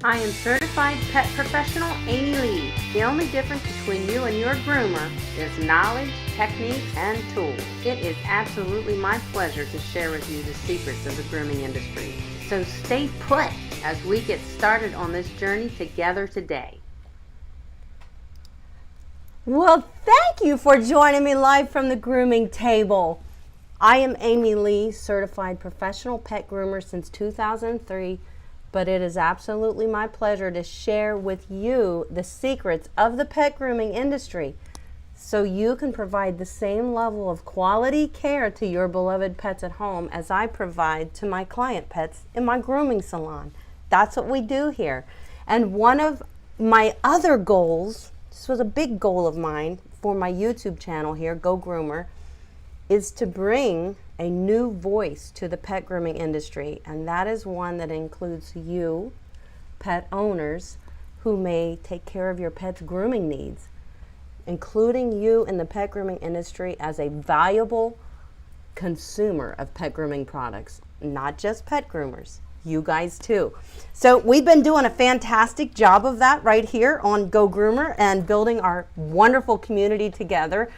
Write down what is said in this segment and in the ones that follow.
I am certified pet professional Amy Lee. The only difference between you and your groomer is knowledge, techniques, and tools. It is absolutely my pleasure to share with you the secrets of the grooming industry. So stay put as we get started on this journey together today. Well, thank you for joining me live from the grooming table. I am Amy Lee, certified professional pet groomer since 2003, but it is absolutely my pleasure to share with you the secrets of the pet grooming industry so you can provide the same level of quality care to your beloved pets at home as I provide to my client pets in my grooming salon. That's what we do here. And one of my other goals, this was a big goal of mine for my YouTube channel here, Go Groomer, is to bring a new voice to the pet grooming industry, and that is one that includes you, pet owners, who may take care of your pet's grooming needs, including you in the pet grooming industry as a valuable consumer of pet grooming products, not just pet groomers, you guys too. So we've been doing a fantastic job of that right here on Go Groomer and building our wonderful community together.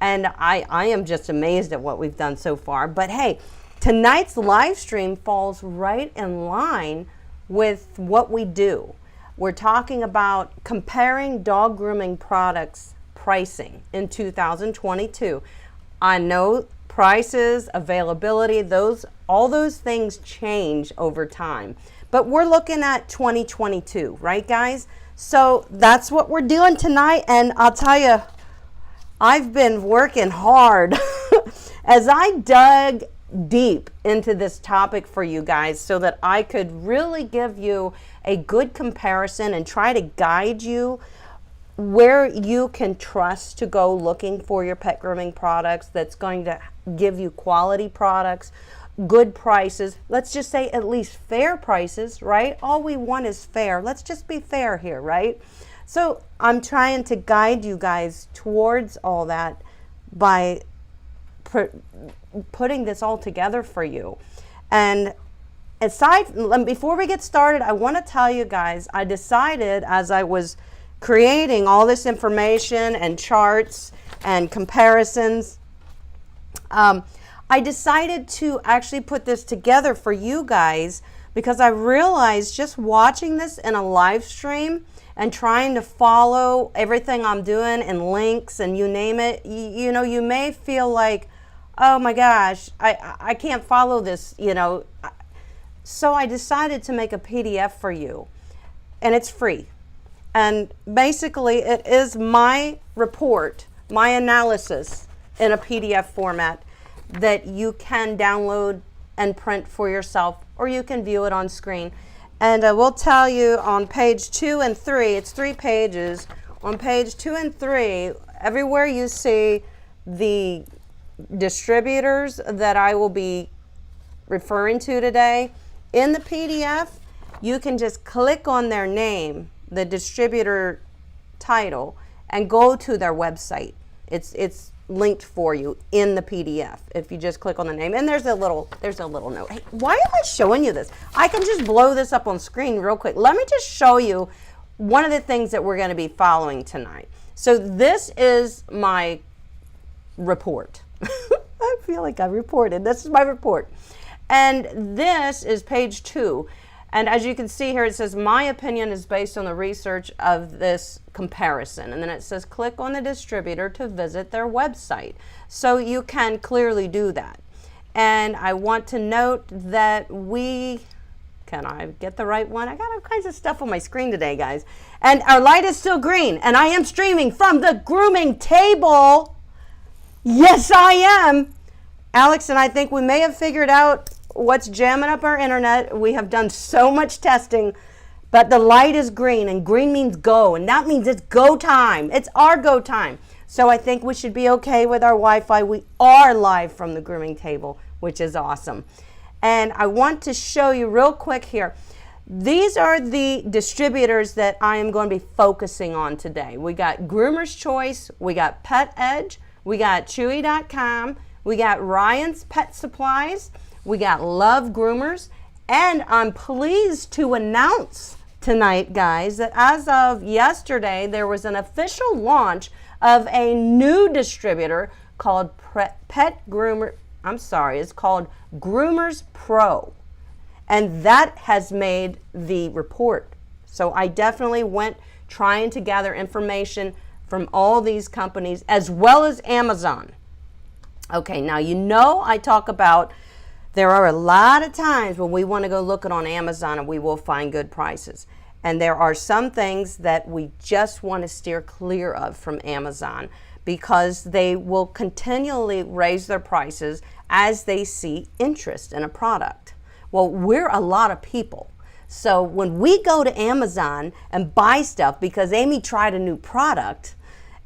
And I am just amazed at what we've done so far. But hey, tonight's live stream falls right in line with what we do. We're talking about comparing dog grooming products pricing in 2022. I know prices, availability, all those things change over time. But we're looking at 2022, right guys? So that's what we're doing tonight, and I'll tell you, I've been working hard as I dug deep into this topic for you guys so that I could really give you a good comparison and try to guide you where you can trust to go looking for your pet grooming products that's going to give you quality products, good prices. Let's just say at least fair prices, right? All we want is fair. Let's just be fair here, right? So I'm trying to guide you guys towards all that by putting this all together for you. And before we get started, I want to tell you guys, I decided as I was creating all this information and charts and comparisons, I decided to actually put this together for you guys because I realized just watching this in a live stream and trying to follow everything I'm doing and links and you name it, you know, you may feel like, oh my gosh, I can't follow this, you know. So I decided to make a PDF for you, and it's free. And basically it is my report, my analysis in a PDF format that you can download and print for yourself, or you can view it on screen. And I will tell you on page 2 and 3, it's 3 pages. On page 2 and 3, everywhere you see the distributors that I will be referring to today, in the PDF, you can just click on their name, the distributor title, and go to their website. It's linked for you in the PDF if you just click on the name, and there's a little note. Hey, why am I showing you this? I can just blow this up on screen real quick. Let me just show you one of the things that we're going to be following tonight. So this is my report. I feel like I reported. This is my report, and this is page 2. And as you can see here, it says, my opinion is based on the research of this comparison. And then it says, click on the distributor to visit their website. So you can clearly do that. And I want to note that can I get the right one? I got all kinds of stuff on my screen today, guys. And our light is still green. And I am streaming from the grooming table. Yes, I am. Alex and I think we may have figured out what's jamming up our internet. We have done so much testing, but the light is green, and green means go, and that means it's go time. It's our go time. So I think we should be okay with our Wi-Fi. We are live from the grooming table, which is awesome. And I want to show you real quick here. These are the distributors that I am going to be focusing on today. We got Groomer's Choice, we got Pet Edge, we got Chewy.com, we got Ryan's Pet Supplies, we got Love Groomers, and I'm pleased to announce tonight, guys, that as of yesterday, there was an official launch of a new distributor called it's called Groomers Pro. And that has made the report. So I definitely went trying to gather information from all these companies as well as Amazon. Okay, now you know I talk about there are a lot of times when we want to go look on Amazon and we will find good prices. And there are some things that we just want to steer clear of from Amazon because they will continually raise their prices as they see interest in a product. Well, we're a lot of people. So when we go to Amazon and buy stuff because Amy tried a new product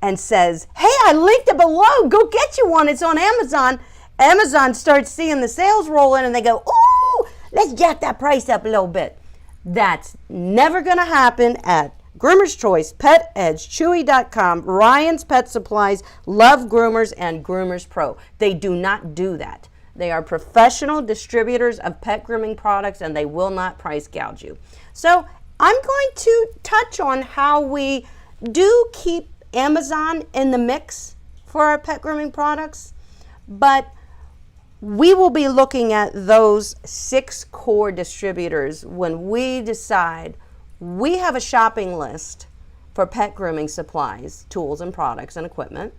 and says, hey, I linked it below, go get you one, it's on Amazon. Amazon starts seeing the sales roll in and they go, ooh, let's jack that price up a little bit. That's never gonna happen at Groomer's Choice, Pet Edge, Chewy.com, Ryan's Pet Supplies, Love Groomers, and Groomers Pro. They do not do that. They are professional distributors of pet grooming products and they will not price gouge you. So I'm going to touch on how we do keep Amazon in the mix for our pet grooming products, but we will be looking at those 6 core distributors when we decide we have a shopping list for pet grooming supplies, tools and products and equipment,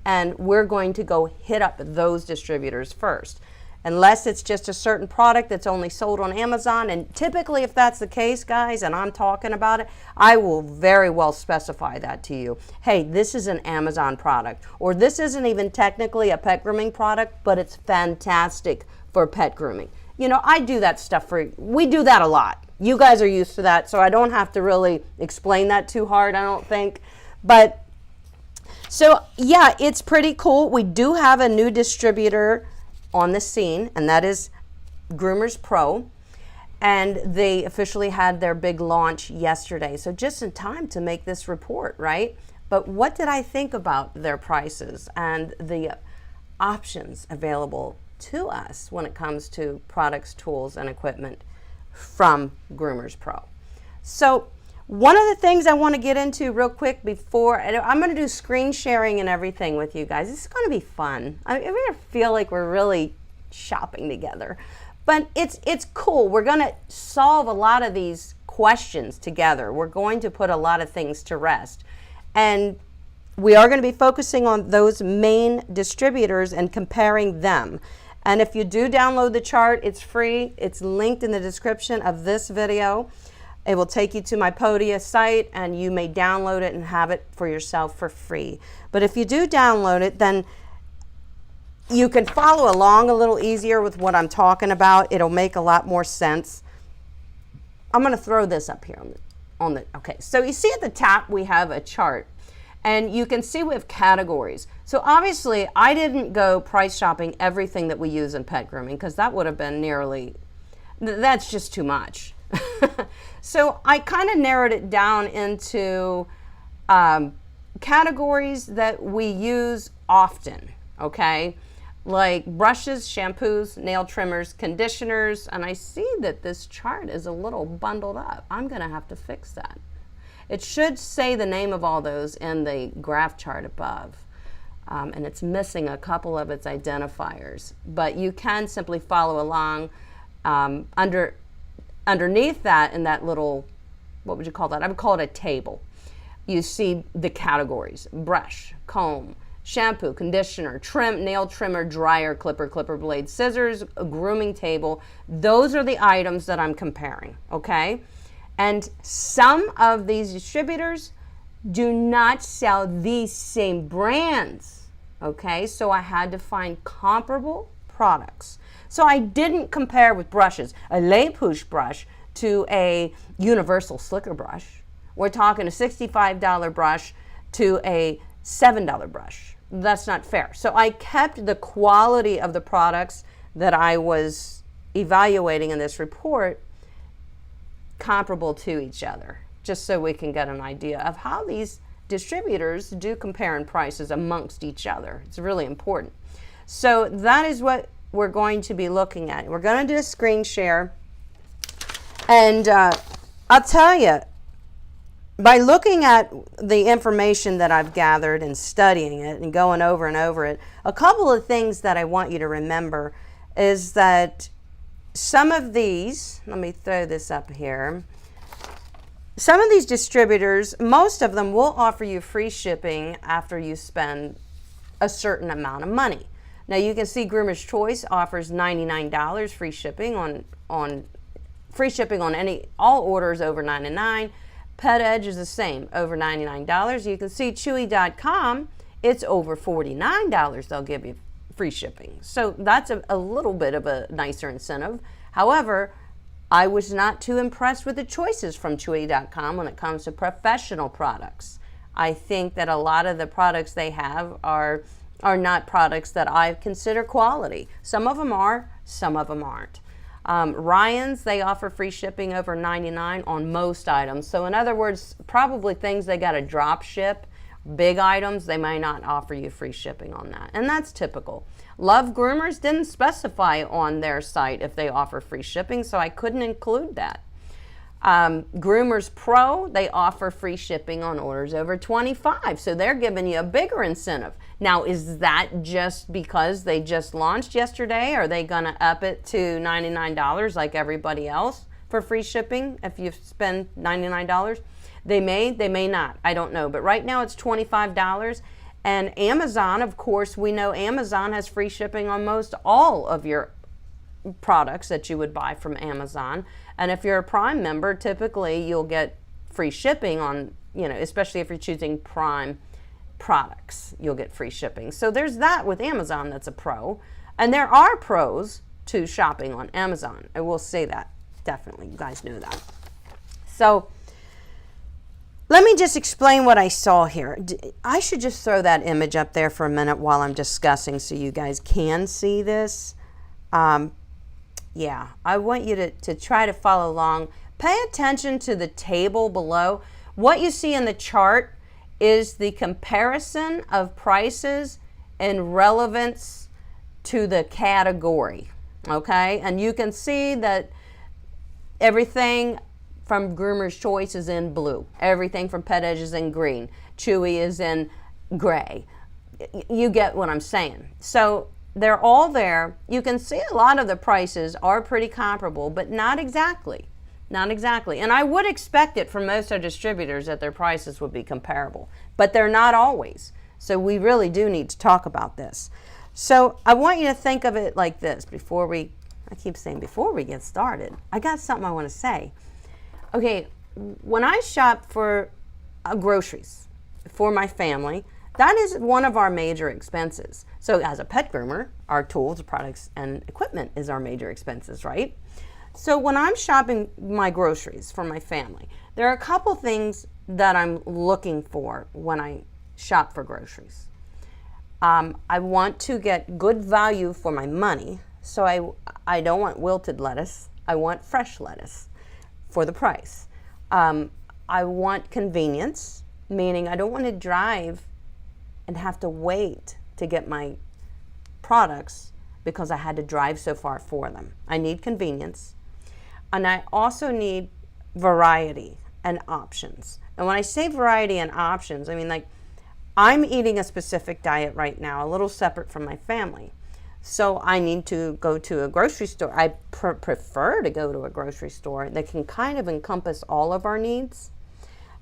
and we're going to go hit up those distributors first. Unless it's just a certain product that's only sold on Amazon, and typically if that's the case, guys, and I'm talking about it, I will very well specify that to you. Hey, this is an Amazon product, or this isn't even technically a pet grooming product, but it's fantastic for pet grooming. You know, I do that stuff we do that a lot. You guys are used to that, so I don't have to really explain that too hard, I don't think. But so yeah, it's pretty cool. We do have a new distributor on the scene, and that is Groomers Pro, and they officially had their big launch yesterday. So just in time to make this report, right? But what did I think about their prices and the options available to us when it comes to products, tools, and equipment from Groomers Pro? So one of the things I want to get into real quick before, I'm going to do screen sharing and everything with you guys. This is going to be fun. I'm going to feel like we're really shopping together. But it's cool. We're going to solve a lot of these questions together. We're going to put a lot of things to rest. And we are going to be focusing on those main distributors and comparing them. And if you do download the chart, it's free. It's linked in the description of this video. It will take you to my Podia site and you may download it and have it for yourself for free. But if you do download it, then you can follow along a little easier with what I'm talking about. It'll make a lot more sense. I'm going to throw this up here okay. So you see at the top we have a chart and you can see we have categories. So obviously I didn't go price shopping everything that we use in pet grooming because that would have been that's just too much. So I kind of narrowed it down into categories that we use often, okay? Like brushes, shampoos, nail trimmers, conditioners, and I see that this chart is a little bundled up. I'm gonna have to fix that. It should say the name of all those in the graph chart above, and it's missing a couple of its identifiers, but you can simply follow along underneath that in that little, what would you call that? I would call it a table. You see the categories: brush, comb, shampoo, conditioner, trim, nail trimmer, dryer, clipper blade, scissors, a grooming table. Those are the items that I'm comparing, okay? And some of these distributors do not sell these same brands, okay? So I had to find comparable products. So I didn't compare with brushes, a lay push brush to a universal slicker brush. We're talking a $65 brush to a $7 brush. That's not fair. So I kept the quality of the products that I was evaluating in this report comparable to each other, just so we can get an idea of how these distributors do compare in prices amongst each other. It's really important. So that is what we're going to be looking at. We're going to do a screen share, and I'll tell you, by looking at the information that I've gathered and studying it and going over and over it, a couple of things that I want you to remember is that some of these, let me throw this up here. Some of these distributors, most of them will offer you free shipping after you spend a certain amount of money. Now you can see Groomer's Choice offers $99 free shipping on all orders over $99. Pet Edge is the same, over $99. You can see Chewy.com, it's over $49. They'll give you free shipping. So that's a little bit of a nicer incentive. However, I was not too impressed with the choices from Chewy.com when it comes to professional products. I think that a lot of the products they have are not products that I consider quality. Some of them are, some of them aren't. Ryan's, they offer free shipping over $99 on most items. So in other words, probably things they got to drop ship, big items, they may not offer you free shipping on that. And that's typical. Love Groomers didn't specify on their site if they offer free shipping, so I couldn't include that. Groomers Pro, they offer free shipping on orders over $25, so they're giving you a bigger incentive. Now, is that just because they just launched yesterday? Are they going to up it to $99 like everybody else for free shipping if you spend $99? They may not. I don't know. But right now it's $25. And Amazon, of course, we know Amazon has free shipping on most all of your products that you would buy from Amazon. And if you're a Prime member, typically you'll get free shipping on, especially if you're choosing Prime products, you'll get free shipping. So there's that with Amazon that's a pro. And there are pros to shopping on Amazon. I will say that, definitely. You guys know that. So let me just explain what I saw here. I should just throw that image up there for a minute while I'm discussing so you guys can see this. Yeah, I want you to try to follow along. Pay attention to the table below. What you see in the chart is the comparison of prices in relevance to the category, okay? And you can see that everything from Groomer's Choice is in blue. Everything from Pet Edge is in green. Chewy is in gray. You get what I'm saying. So they're all there. You can see a lot of the prices are pretty comparable, but not exactly. Not exactly. And I would expect it from most of our distributors that their prices would be comparable, but they're not always. So we really do need to talk about this. So I want you to think of it like this before we get started. I got something I want to say. Okay, when I shop for groceries for my family, that is one of our major expenses. So as a pet groomer, our tools, products, and equipment is our major expenses, right? So when I'm shopping my groceries for my family, there are a couple things that I'm looking for when I shop for groceries. I want to get good value for my money, so I don't want wilted lettuce. I want fresh lettuce for the price. I want convenience, meaning I don't want to drive and have to wait to get my products because I had to drive so far for them. I need convenience. And I also need variety and options. And when I say variety and options, I mean like I'm eating a specific diet right now, a little separate from my family. So I need to go to a grocery store. I prefer to go to a grocery store that can kind of encompass all of our needs,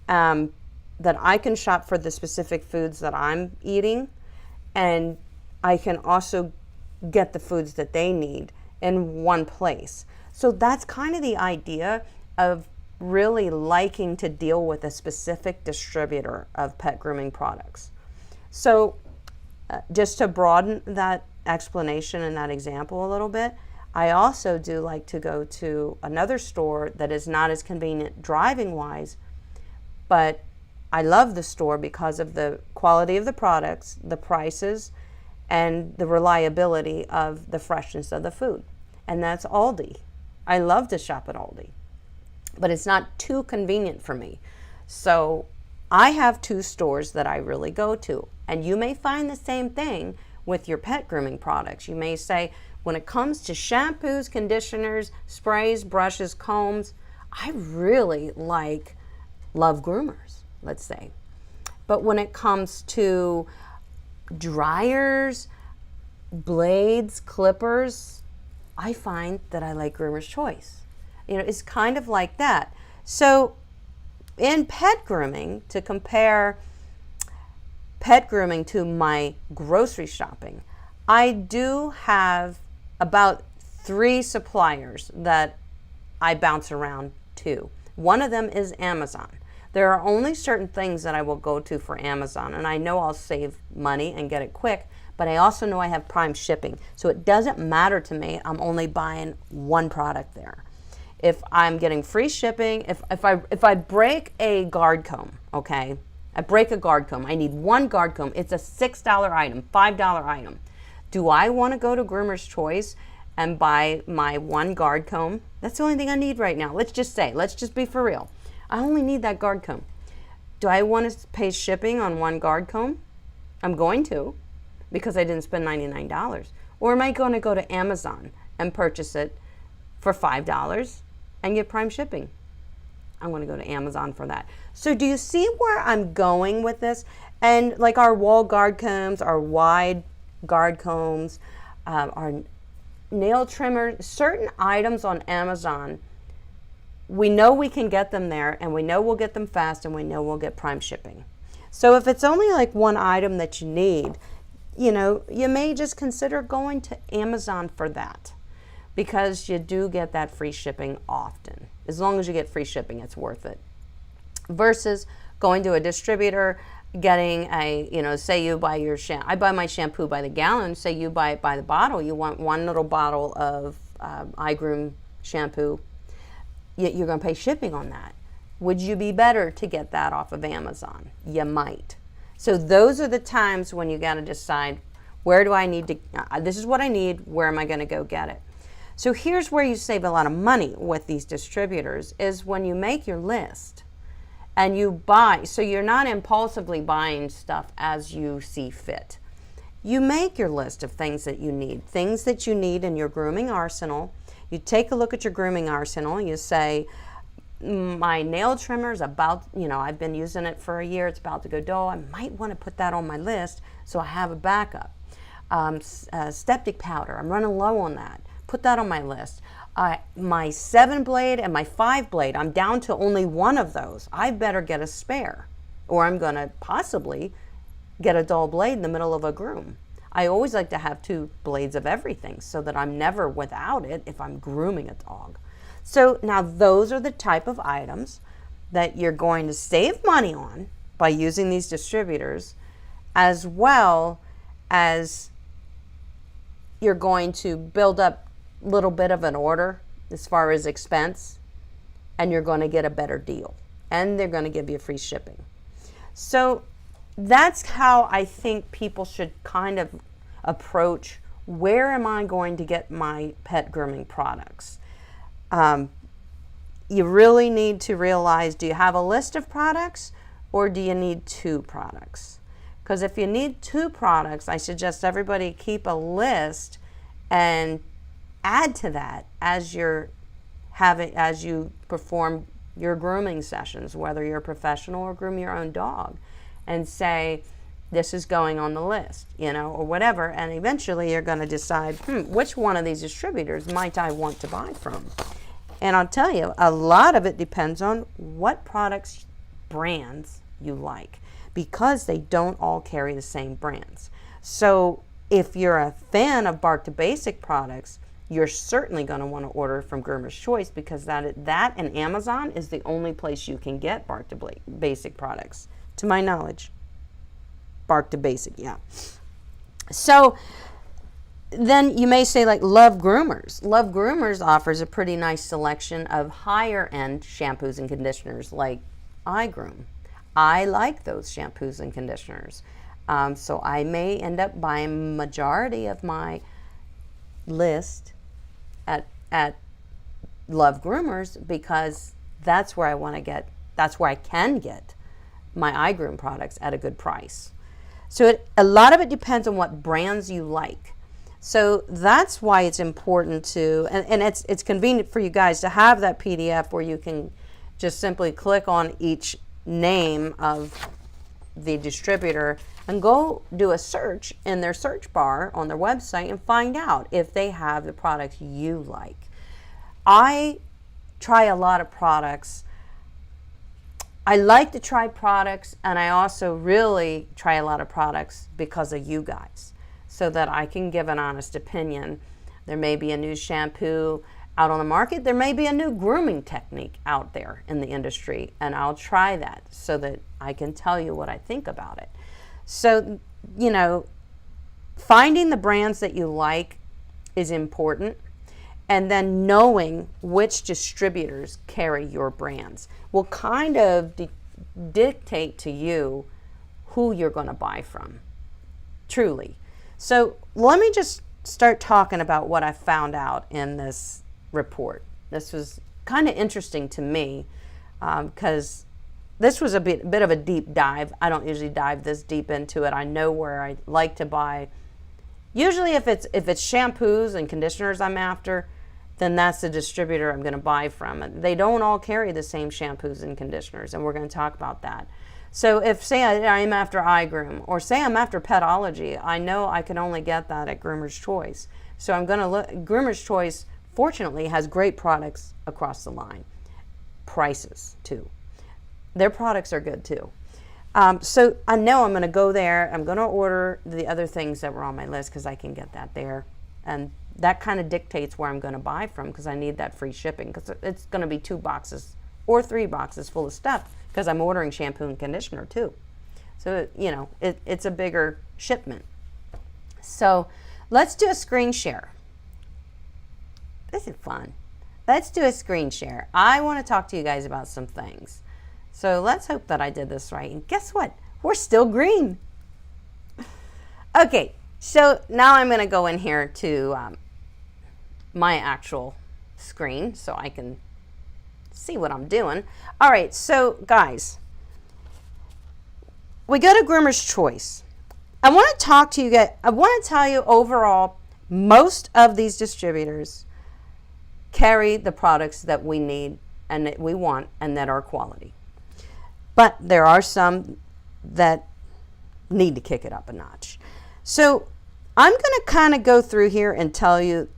that I can shop for the specific foods that I'm eating, and I can also get the foods that they need in one place. So that's kind of the idea of really liking to deal with a specific distributor of pet grooming products. So just to broaden that explanation and that example a little bit, I also do like to go to another store that is not as convenient driving wise, but I love the store because of the quality of the products, the prices, and the reliability of the freshness of the food. And that's Aldi. I love to shop at Aldi, but it's not too convenient for me. So I have two stores that I really go to, and you may find the same thing with your pet grooming products. You may say, when it comes to shampoos, conditioners, sprays, brushes, combs, I really love groomers, let's say. But when it comes to dryers, blades, clippers, I find that I like Groomer's Choice. It's kind of like that. So in pet grooming, to compare pet grooming to my grocery shopping, I do have about 3 suppliers that I bounce around to. One of them is Amazon. There are only certain things that I will go to for Amazon, and I know I'll save money and get it quick, but I also know I have prime shipping. So it doesn't matter to me. I'm only buying one product there. If I'm getting free shipping, if I break a guard comb, okay? I break a guard comb. I need one guard comb. It's a $6 item, $5 item. Do I want to go to Groomer's Choice and buy my one guard comb? That's the only thing I need right now. Let's just be for real. I only need that guard comb. Do I want to pay shipping on one guard comb? I'm going to, because I didn't spend $99. Or am I going to go to Amazon and purchase it for $5 and get prime shipping? I'm going to go to Amazon for that. So do you see where I'm going with this? And like our wall guard combs, our wide guard combs, our nail trimmers, certain items on Amazon, we know we can get them there, and we know we'll get them fast, and we know we'll get prime shipping. So if it's only like one item that you need, you may just consider going to Amazon for that, because you do get that free shipping often. As long as you get free shipping, it's worth it. Versus going to a distributor, getting say you buy your I buy my shampoo by the gallon, say you buy it by the bottle, you want one little bottle of iGroom shampoo, you're going to pay shipping on that. Would you be better to get that off of Amazon? You might. So those are the times when you got to decide, where do I need to, this is what I need, where am I going to go get it? So here's where you save a lot of money with these distributors, is when you make your list and you buy, so you're not impulsively buying stuff as you see fit. You make your list of things that you need in your grooming arsenal. You take a look at your grooming arsenal, you say, my nail trimmer is about, I've been using it for a year, it's about to go dull, I might want to put that on my list so I have a backup. Septic powder, I'm running low on that, put that on my list. My 7-blade and my 5-blade, I'm down to only one of those. I better get a spare, or I'm going to possibly get a dull blade in the middle of a groom. I always like to have 2 blades of everything so that I'm never without it if I'm grooming a dog. So now those are the type of items that you're going to save money on by using these distributors, as well as you're going to build up a little bit of an order as far as expense, and you're going to get a better deal, and they're going to give you free shipping. So that's how I think people should kind of approach, where am I going to get my pet grooming products? You really need to realize, do you have a list of products, or do you need 2 products? Because if you need 2 products, I suggest everybody keep a list and add to that as you perform your grooming sessions, whether you're a professional or groom your own dog, and say, this is going on the list, or whatever, and eventually you're going to decide, which one of these distributors might I want to buy from? And I'll tell you, a lot of it depends on what products, brands you like, because they don't all carry the same brands. So if you're a fan of Bark to Basic products, you're certainly going to want to order from Groomer's Choice, because that and Amazon is the only place you can get Bark to Basic products, to my knowledge. Bark to Basic, yeah. So then you may say, like, Love Groomers. Love Groomers offers a pretty nice selection of higher end shampoos and conditioners like iGroom. I like those shampoos and conditioners. So I may end up buying majority of my list at Love Groomers, because that's where I can get my iGroom products at a good price. So a lot of it depends on what brands you like. So that's why it's important to, and it's convenient for you guys to have that PDF where you can just simply click on each name of the distributor and go do a search in their search bar on their website and find out if they have the products you like. I try a lot of products. I like to try products, and I also really try a lot of products because of you guys, so that I can give an honest opinion. There may be a new shampoo out on the market. There may be a new grooming technique out there in the industry, and I'll try that so that I can tell you what I think about it. So, you know, finding the brands that you like is important, and then knowing which distributors carry your brands will kind of dictate to you who you're going to buy from, truly. So let me just start talking about what I found out in this report. This was kind of interesting to me because this was a bit of a deep dive. I don't usually dive this deep into it. I know where I like to buy. Usually if it's shampoos and conditioners I'm after, then that's the distributor I'm going to buy from. They don't all carry the same shampoos and conditioners, and we're going to talk about that. So if, say, I'm after iGroom, or say I'm after Petology, I know I can only get that at Groomer's Choice. So I'm going to look. Groomer's Choice, fortunately, has great products across the line. Prices, too. Their products are good, too. So I know I'm going to go there. I'm going to order the other things that were on my list because I can get that there. And that kind of dictates where I'm going to buy from because I need that free shipping, because it's going to be 2 boxes or 3 boxes full of stuff because I'm ordering shampoo and conditioner too. So, you know, it's a bigger shipment. So let's do a screen share. This is fun. Let's do a screen share. I want to talk to you guys about some things. So let's hope that I did this right. And guess what? We're still green. Okay. So now I'm going to go in here to my actual screen so I can see what I'm doing. All right, so guys, we go to Groomer's Choice. I want to talk to you guys. I want to tell you overall, most of these distributors carry the products that we need and that we want and that are quality. But there are some that need to kick it up a notch. So I'm going to kind of go through here and tell you,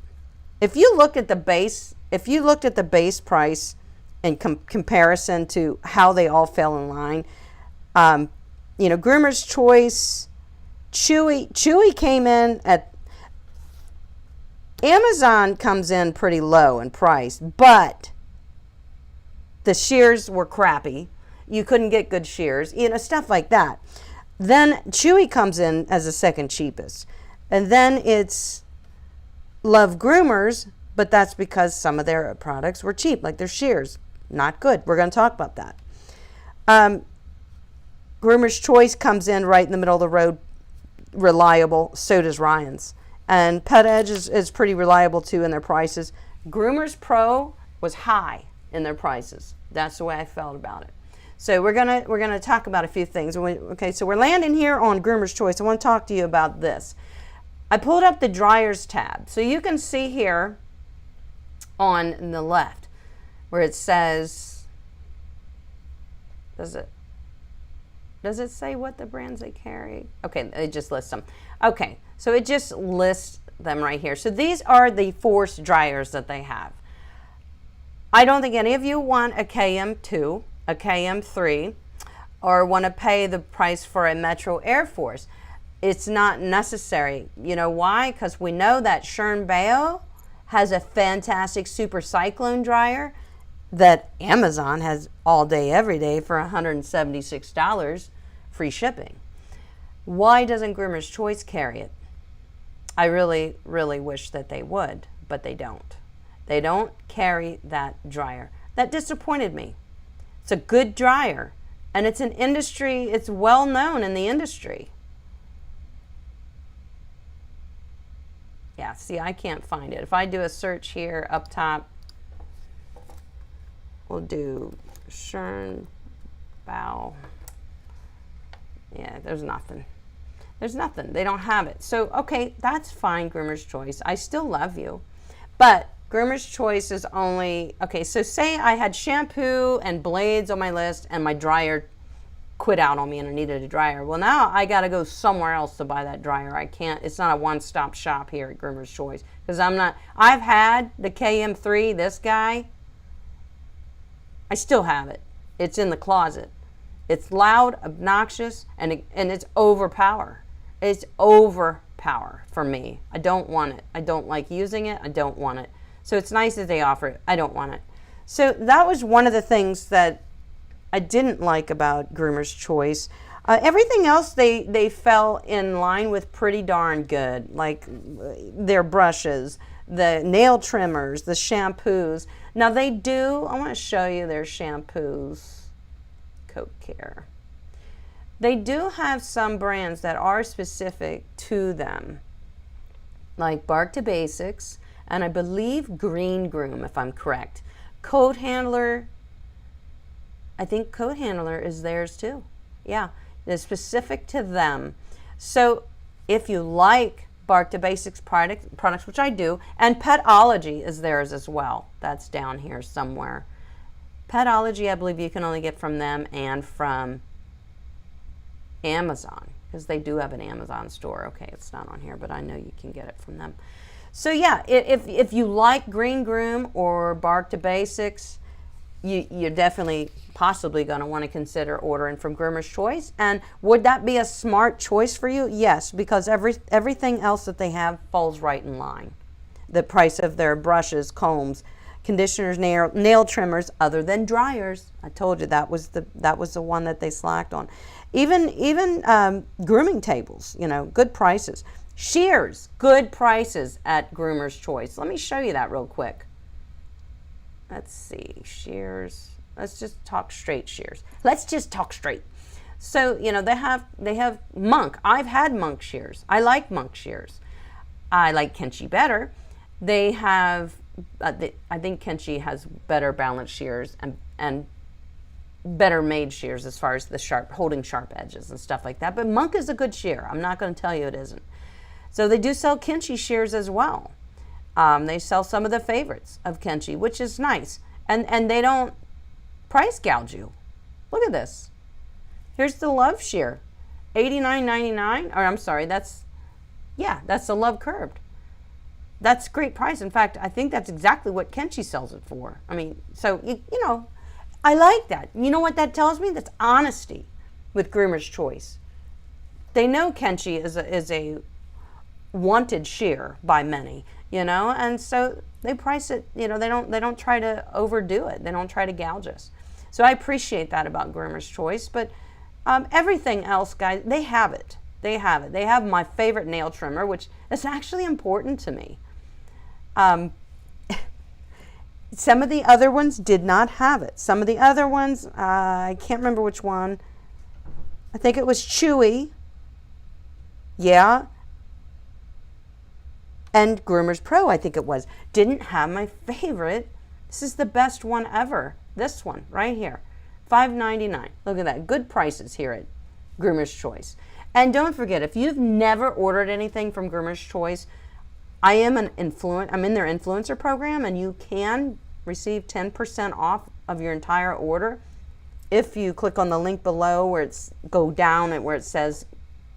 if you look at the base, if you looked at the base price in comparison to how they all fell in line, you know, Groomer's Choice, Chewy came in at, Amazon comes in pretty low in price, but the shears were crappy. You couldn't get good shears, you know, stuff like that. Then Chewy comes in as the second cheapest. And then it's Love Groomers, but that's because some of their products were cheap, like their shears. Not good. We're going to talk about that. Groomer's Choice comes in right in the middle of the road, reliable. So does Ryan's. And Pet Edge is pretty reliable too in their prices. Groomers Pro was high in their prices. That's the way I felt about it. So we're gonna talk about a few things. Okay, so we're landing here on Groomer's Choice. I want to talk to you about this. I pulled up the dryers tab, so you can see here on the left where it says, does it say what the brands they carry? Okay, it just lists them. Okay, so it just lists them right here. So these are the forced dryers that they have. I don't think any of you want a KM2, a KM3, or want to pay the price for a Metro Air Force. It's not necessary. You know why? Because we know that Shern-Bayo has a fantastic Super Cyclone dryer that Amazon has all day, every day for $176 free shipping. Why doesn't Groomer's Choice carry it? I really, really wish that they would, but they don't. They don't carry that dryer. That disappointed me. It's a good dryer, and it's an industry, it's well known in the industry. Yeah, see, I can't find it. If I do a search here up top, we'll do Shern-Bayo. Yeah, there's nothing. There's nothing. They don't have it. So, okay, that's fine, Groomer's Choice. I still love you. But Groomer's Choice is only, okay, so say I had shampoo and blades on my list and my dryer quit out on me and I needed a dryer. Well, now I got to go somewhere else to buy that dryer. I can't, it's not a one-stop shop here at Groomer's Choice because I've had the KM3, this guy. I still have it. It's in the closet. It's loud, obnoxious, and it's overpower. It's overpower for me. I don't want it. I don't like using it. I don't want it. So it's nice that they offer it. I don't want it. So that was one of the things that I didn't like about Groomer's Choice. Everything else they fell in line with pretty darn good, like their brushes, the nail trimmers, the shampoos. Now they do, I want to show you their shampoos. Coat Care. They do have some brands that are specific to them, like Bark to Basics, and I believe Green Groom, if I'm correct. Coat Handler, I think Coat Handler is theirs too. Yeah, they're specific to them. So if you like Bark to Basics products, which I do, and Petology is theirs as well. That's down here somewhere. Petology, I believe you can only get from them and from Amazon, because they do have an Amazon store. Okay, it's not on here, but I know you can get it from them. So yeah, if you like Green Groom or Bark to Basics, you're definitely possibly going to want to consider ordering from Groomer's Choice. And would that be a smart choice for you? Yes, because everything else that they have falls right in line. The price of their brushes, combs, conditioners, nail trimmers, other than dryers. I told you that was the one that they slacked on. Even grooming tables, you know, good prices. Shears, good prices at Groomer's Choice. Let me show you that real quick. Let's see, shears. Let's just talk straight shears. Let's just talk straight. So, you know, they have Monk. I've had Monk shears. I like Monk shears. I like Kenchi better. They have, I think Kenchi has better balanced shears and better made shears as far as the holding sharp edges and stuff like that. But Monk is a good shear. I'm not going to tell you it isn't. So they do sell Kenchi shears as well. They sell some of the favorites of Kenchi, which is nice. And they don't price gouge you. Look at this. Here's the Love shear. $89.99. Or I'm sorry, that's the Love curved. That's a great price. In fact, I think that's exactly what Kenchi sells it for. I mean, so, you know, I like that. You know what that tells me? That's honesty with Groomer's Choice. They know Kenchi is a wanted shear by many, you know, and so they price it, you know, they don't try to overdo it. They don't try to gouge us. So I appreciate that about Groomer's Choice, but everything else, guys, they have it. They have it. They have my favorite nail trimmer, which is actually important to me. Some of the other ones did not have it. Some of the other ones, I can't remember which one. I think it was Chewy. Yeah. And Groomers Pro, I think it was, didn't have my favorite. This is the best one ever. This one right here, $5.99. Look at that. Good prices here at Groomer's Choice. And don't forget, if you've never ordered anything from Groomer's Choice, I'm in their influencer program, and you can receive 10% off of your entire order if you click on the link below where go down and where it says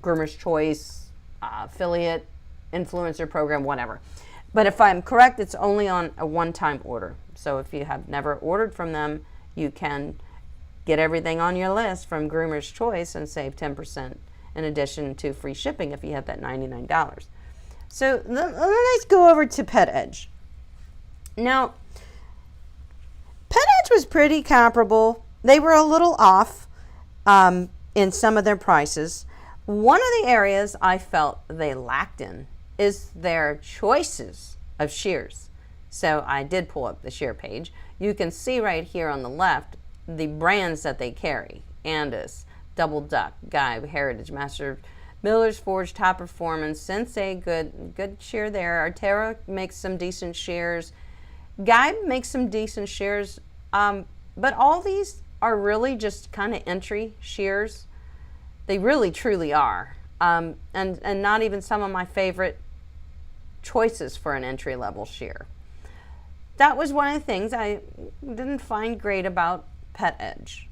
Groomer's Choice affiliate influencer program, whatever. But if I'm correct, it's only on a one-time order. So if you have never ordered from them, you can get everything on your list from Groomer's Choice and save 10% in addition to free shipping if you have that $99. So let's go over to Pet Edge. Now, Pet Edge was pretty comparable. They were a little off in some of their prices. One of the areas I felt they lacked in is their choices of shears. So I did pull up the shear page. You can see right here on the left the brands that they carry. Andis, Double Duck, Guy, Heritage, Master, Miller's Forge, Top Performance, Sensei, good shear there. Artera makes some decent shears. Guy makes some decent shears. But all these are really just kind of entry shears. They really truly are. and not even some of my favorite choices for an entry-level shear. That was one of the things I didn't find great about Pet Edge.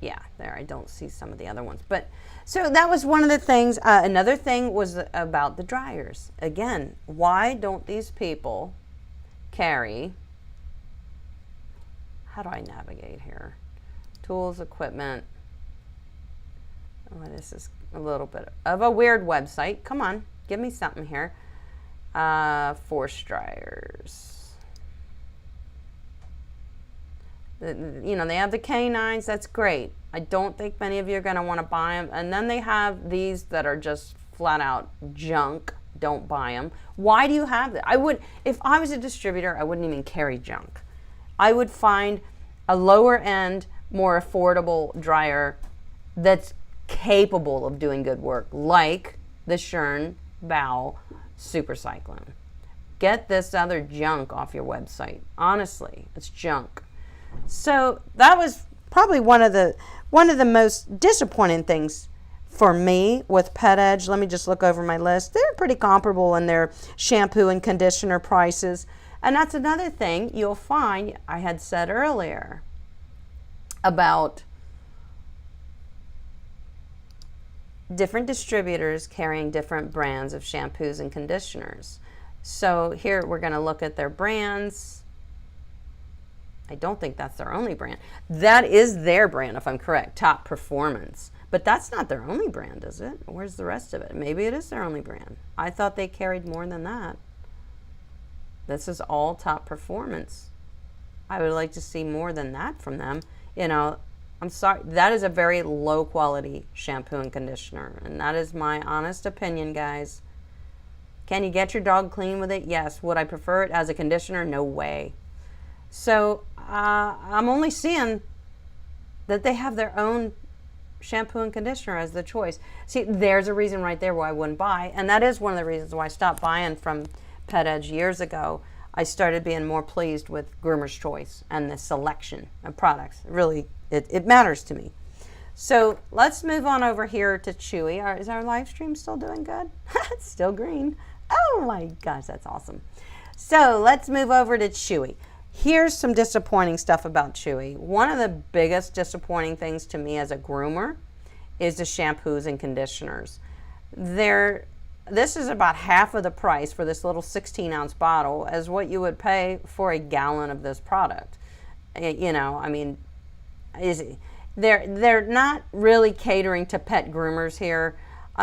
Yeah, there, I don't see some of the other ones. But so that was one of the things. Another thing was about the dryers. Again, why don't these people carry, how do I navigate here? Tools, equipment. Oh, this is a little bit of a weird website. Come on, give me something here. Force dryers. You know, they have the canines, that's great. I don't think many of you are going to want to buy them. And then they have these that are just flat out junk. Don't buy them. Why do you have that? I would, if I was a distributor, I wouldn't even carry junk. I would find a lower end, more affordable dryer that's capable of doing good work, like the Schern Bow Super Cyclone. Get this other junk off your website. Honestly, it's junk. So that was probably one of the most disappointing things for me with Pet Edge. Let me just look over my list. They're pretty comparable in their shampoo and conditioner prices. And that's another thing you'll find, I had said earlier about different distributors carrying different brands of shampoos and conditioners. So here we're going to look at their brands. I don't think that's their only brand. That is their brand, if I'm correct, Top Performance. But that's not their only brand, is it? Where's the rest of it? Maybe it is their only brand. I thought they carried more than that. This is all Top Performance. I would like to see more than that from them. You know, I'm sorry, that is a very low quality shampoo and conditioner. And that is my honest opinion, guys. Can you get your dog clean with it? Yes. Would I prefer it as a conditioner? No way. So I'm only seeing that they have their own shampoo and conditioner as the choice. See, there's a reason right there why I wouldn't buy. And that is one of the reasons why I stopped buying from Pet Edge years ago. I started being more pleased with Groomer's Choice and the selection of products. Really, it matters to me. So let's move on over here to Chewy. Is our live stream still doing good? It's still green. Oh my gosh, that's awesome. So let's move over to Chewy. Here's some disappointing stuff about Chewy. One of the biggest disappointing things to me as a groomer is the shampoos and conditioners. This is about half of the price for this little 16-ounce bottle as what you would pay for a gallon of this product. You know, I mean, they're not really catering to pet groomers here.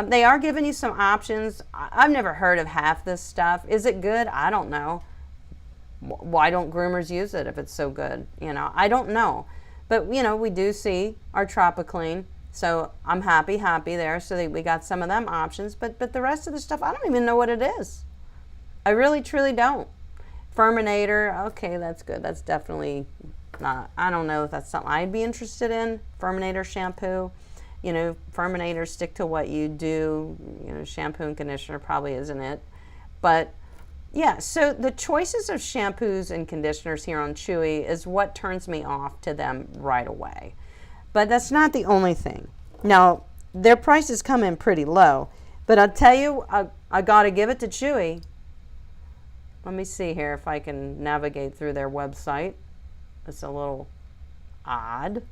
They are giving you some options. I've never heard of half this stuff. Is it good? I don't know. Why don't groomers use it if it's so good? You know, I don't know. But, you know, we do see our Tropiclean. So I'm happy there. So we got some of them options. But the rest of the stuff, I don't even know what it is. I really, truly don't. Furminator, okay, that's good. That's definitely not, I don't know if that's something I'd be interested in. Furminator shampoo. You know, Furminator, stick to what you do. You know, shampoo and conditioner probably isn't it. But yeah, so the choices of shampoos and conditioners here on Chewy is what turns me off to them right away. But that's not the only thing. Now, their prices come in pretty low. But I'll tell you, I got to give it to Chewy. Let me see here if I can navigate through their website. It's a little odd.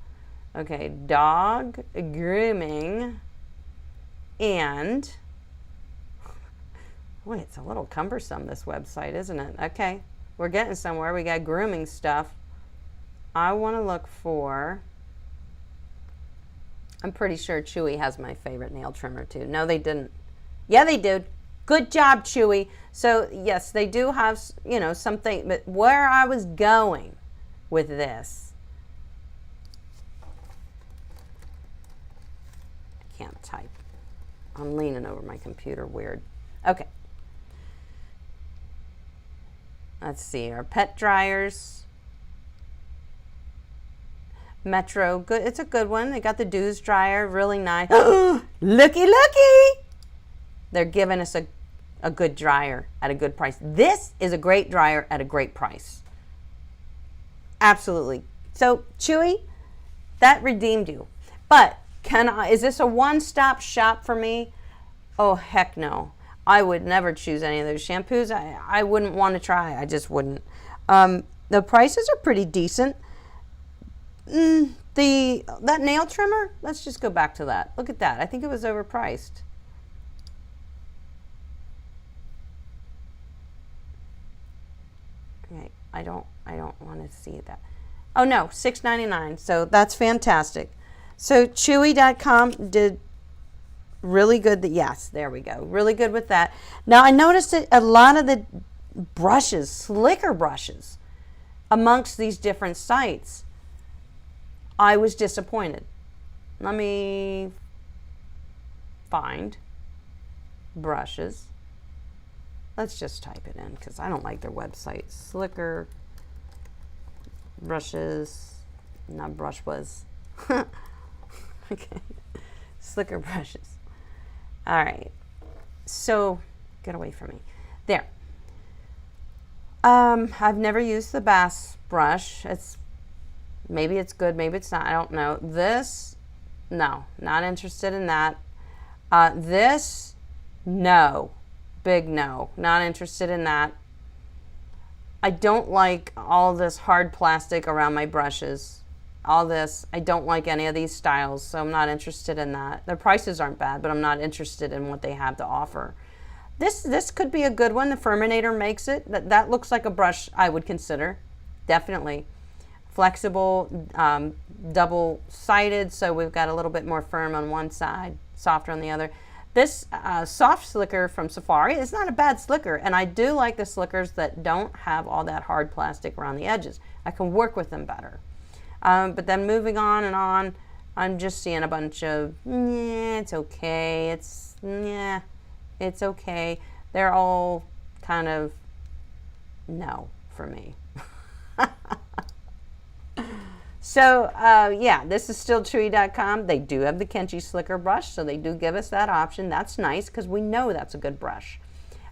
Okay, dog grooming and... Boy, it's a little cumbersome, this website, isn't it? Okay, we're getting somewhere. We got grooming stuff. I want to look for... I'm pretty sure Chewy has my favorite nail trimmer, too. No, they didn't. Yeah, they did. Good job, Chewy. So, yes, they do have, you know, something. But where I was going with this... I can't type. I'm leaning over my computer. Weird. Okay. Let's see, our pet dryers. Metro, good. It's a good one. They got the Dews dryer, really nice. Looky, looky! They're giving us a good dryer at a good price. This is a great dryer at a great price. Absolutely. So, Chewy, that redeemed you. But Is this a one-stop shop for me? Oh, heck no. I would never choose any of those shampoos. I wouldn't want to try. I just wouldn't. The prices are pretty decent. That nail trimmer, let's just go back to that. Look at that. I think it was overpriced. Okay, I don't want to see that. Oh no, $6.99. So that's fantastic. So Chewy.com did really good. Yes, there we go. Really good with that. Now I noticed that a lot of the brushes, slicker brushes, amongst these different sites, I was disappointed. Let me find brushes. Let's just type it in because I don't like their website. Slicker brushes, not brush was. Okay, slicker brushes. All right, so get away from me. There. I've never used the Bass brush. Maybe it's good, maybe it's not. I don't know. This, no, not interested in that. This, no, big no, not interested in that. I don't like all this hard plastic around my brushes. All this, I don't like any of these styles, so I'm not interested in that. Their prices aren't bad, but I'm not interested in what they have to offer. This could be a good one. The Furminator makes it. That looks like a brush I would consider, definitely. Flexible, double-sided, so we've got a little bit more firm on one side, softer on the other. This soft slicker from Safari is not a bad slicker, and I do like the slickers that don't have all that hard plastic around the edges. I can work with them better. But then moving on and on, I'm just seeing a bunch of, it's okay, it's okay. They're all kind of no for me. So, yeah, this is still Chewy.com. They do have the Kenchi Slicker brush, so they do give us that option. That's nice because we know that's a good brush.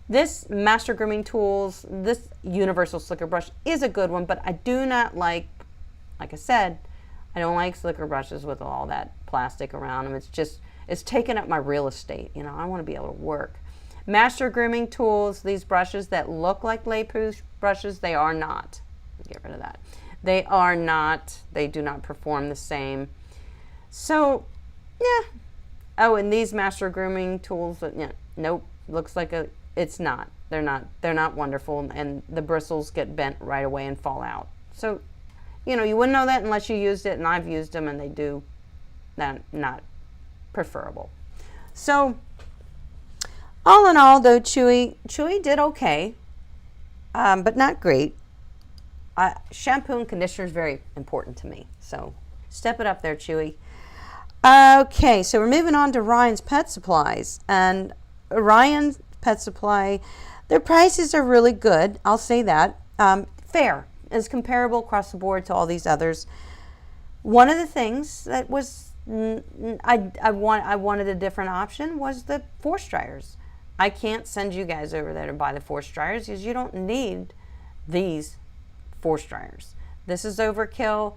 This Master Grooming Tools, this Universal Slicker brush is a good one, but I do not like I said, I don't like slicker brushes with all that plastic around them. It's taking up my real estate. You know, I want to be able to work. Master Grooming Tools, these brushes that look like lay proof brushes, they are not. Get rid of that. They are not. They do not perform the same. So, yeah. Oh, and these Master Grooming Tools, yeah, nope. Looks like it's not. They're not wonderful, and the bristles get bent right away and fall out. So, you know, you wouldn't know that unless you used it, and I've used them, and they do not preferable. So, all in all, though, Chewy did okay, but not great. Shampoo and conditioner is very important to me, so step it up there, Chewy. Okay, so we're moving on to Ryan's Pet Supplies, and Ryan's Pet Supply, their prices are really good. I'll say that. Fair. Is comparable across the board to all these others. One of the things that was I wanted a different option was the force dryers. I can't send you guys over there to buy the force dryers because you don't need these force dryers. This is overkill,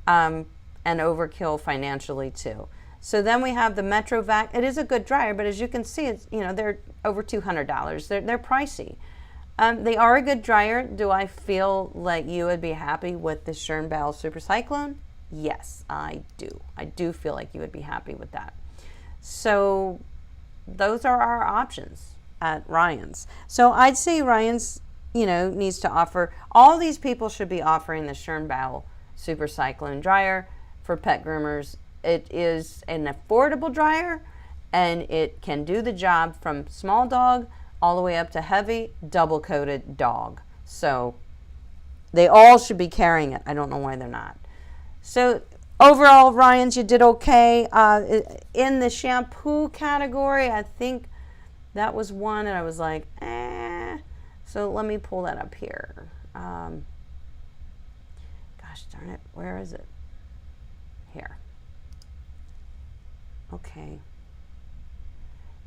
and overkill financially too. So then we have the MetroVac. It is a good dryer, but as you can see, it's, you know, they're over $200. They're pricey. They are a good dryer. Do I feel like you would be happy with the Schönbell Super Cyclone? Yes, I do. I do feel like you would be happy with that. So those are our options at Ryan's. So I'd say Ryan's, you know, needs to offer, all these people should be offering the Schönbell Super Cyclone dryer for pet groomers. It is an affordable dryer, and it can do the job from small dog all the way up to heavy double coated dog. So they all should be carrying it. I don't know why they're not. So overall, Ryan's, you did okay. In the shampoo category, I think that was one and I was like, eh. So let me pull that up here. Gosh darn it, where is it? Here. Okay.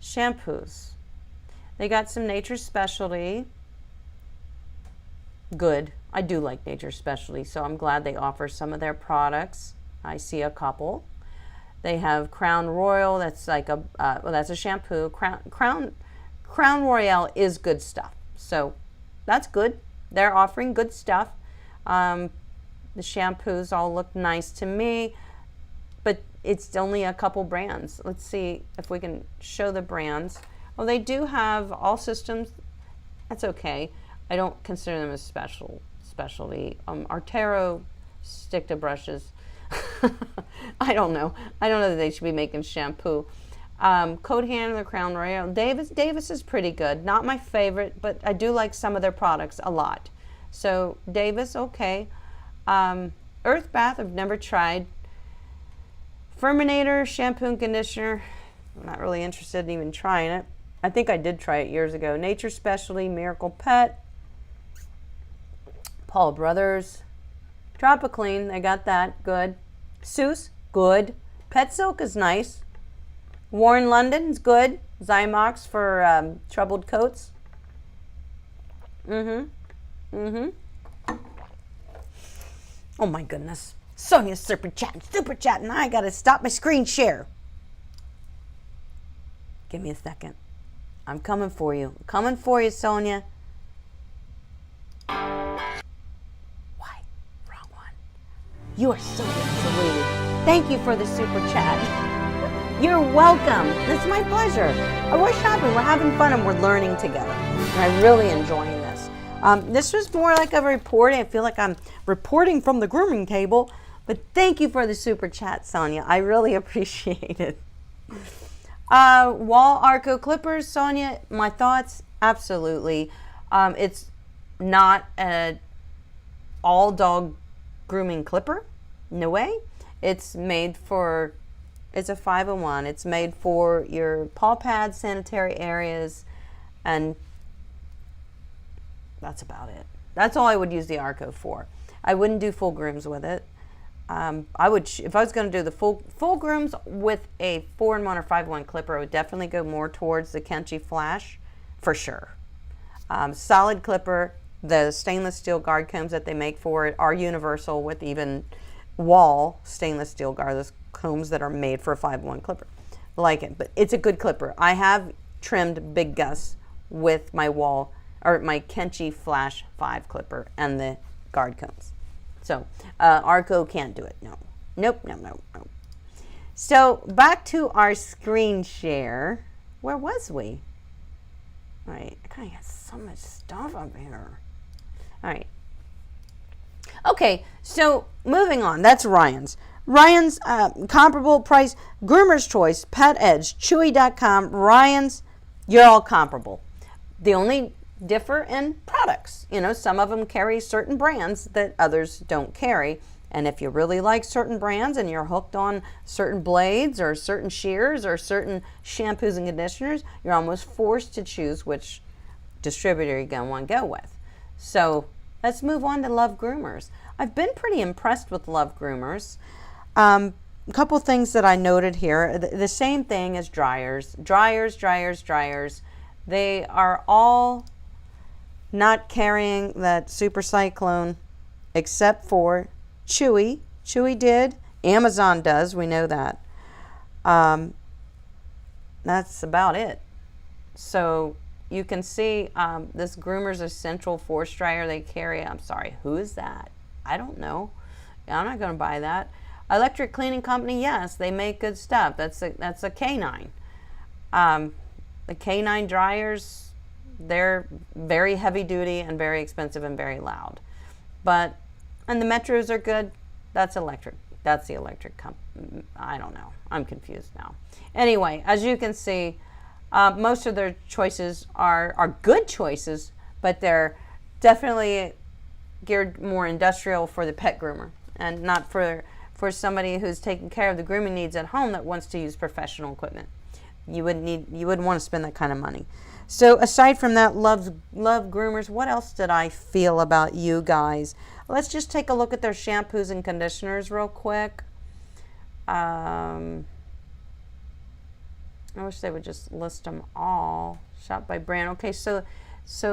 Shampoos. They got some Nature's Specialty. Good. I do like Nature's Specialty, so I'm glad they offer some of their products. I see a couple. They have Crown Royal. That's like a well, that's a shampoo. Crown Royale is good stuff. So that's good. They're offering good stuff. The shampoos all look nice to me, but it's only a couple brands. Let's see if we can show the brands. Oh, they do have All Systems. That's okay. I don't consider them a specialty. Artero stick to brushes. I don't know that they should be making shampoo. Coat Handler, Crown Royal. Davis is pretty good. Not my favorite, but I do like some of their products a lot. So Davis, okay. Earth Bath, I've never tried. Furminator, shampoo and conditioner. I'm not really interested in even trying it. I think I did try it years ago. Nature Specialty, Miracle Pet. Paul Brothers. Tropiclean, they got that, good. Seuss, good. Pet Silk is nice. Warren London's good. Zymox for troubled coats. Oh my goodness. Sonia's super chatting. I gotta stop my screen share. Give me a second. I'm coming for you. I'm coming for you, Sonia. You are so absolutely. Thank you for the super chat. You're welcome. It's my pleasure. We're shopping, we're having fun, and we're learning together. And I'm really enjoying this. This was more like a report. I feel like I'm reporting from the grooming table. But thank you for the super chat, Sonia. I really appreciate it. Wall Arco clippers, Sonia. My thoughts, absolutely. It's not an all dog grooming clipper, no way. It's made for, it's a 5-in-1. It's made for your paw pads, sanitary areas, and that's about it. That's all I would use the Arco for. I wouldn't do full grooms with it. I would, if I was going to do the full grooms with a 4-in-1 or 5-in-1 clipper, I would definitely go more towards the Kenchi Flash, for sure. Solid clipper. The stainless steel guard combs that they make for it are universal, with even wall stainless steel guard combs that are made for a 5-in-1 clipper. Like it, but it's a good clipper. I have trimmed Big Gus with my wall, or my Kenchi Flash 5 clipper and the guard combs. So Arco can't do it. No. Nope. So back to our screen share. Where was we? All right, I kind of got so much stuff up here. All right. Okay, so moving on. That's Ryan's. Ryan's comparable price, Groomer's Choice, Pet Edge, Chewy.com, Ryan's, you're all comparable. The only differ in products. You know, some of them carry certain brands that others don't carry. And if you really like certain brands and you're hooked on certain blades or certain shears or certain shampoos and conditioners, you're almost forced to choose which distributor you're going to want to go with. So let's move on to Love Groomers. I've been pretty impressed with Love Groomers. A couple things that I noted here. The same thing as dryers. Dryers. They are all not carrying that super cyclone except for Chewy. Chewy did. Amazon does. We know that. That's about it. So you can see this Groomers Essential Force Dryer they carry. I'm sorry, who is that? I don't know. I'm not going to buy that. Electric Cleaning Company, yes, they make good stuff. That's a K9. The K9 dryers, they're very heavy duty and very expensive and very loud. And the Metros are good. That's electric. That's the electric company. I don't know. I'm confused now. Anyway, as you can see, most of their choices are good choices, but they're definitely geared more industrial for the pet groomer and not for somebody who's taking care of the grooming needs at home that wants to use professional equipment. You wouldn't want to spend that kind of money. So aside from that, love Groomers, what else did I feel about you guys? Let's just take a look at their shampoos and conditioners real quick. I wish they would just list them all. Shop by brand. Okay, so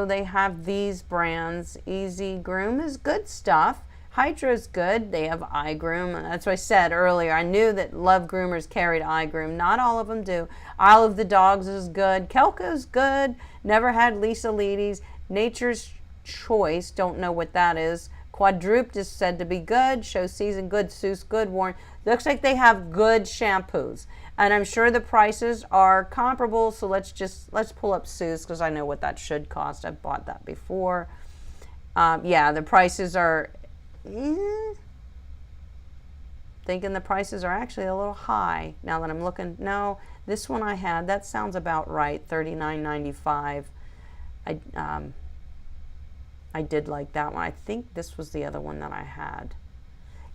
they have these brands. Easy Groom is good stuff. Hydro's good. They have iGroom. That's what I said earlier. I knew that Love Groomers carried iGroom. Not all of them do. Isle of the Dogs is good. Kelco's good. Never had Lisa Leedy's. Nature's Choice, don't know what that is. Quadruped is said to be good. Show Season good. Seuss good. Warren. Looks like they have good shampoos. And I'm sure the prices are comparable. So let's pull up Seuss because I know what that should cost. I've bought that before. Yeah, the prices are... thinking the prices are actually a little high now that I'm looking. No, this one I had, that sounds about right, $39.95. I did like that one. I think this was the other one that I had.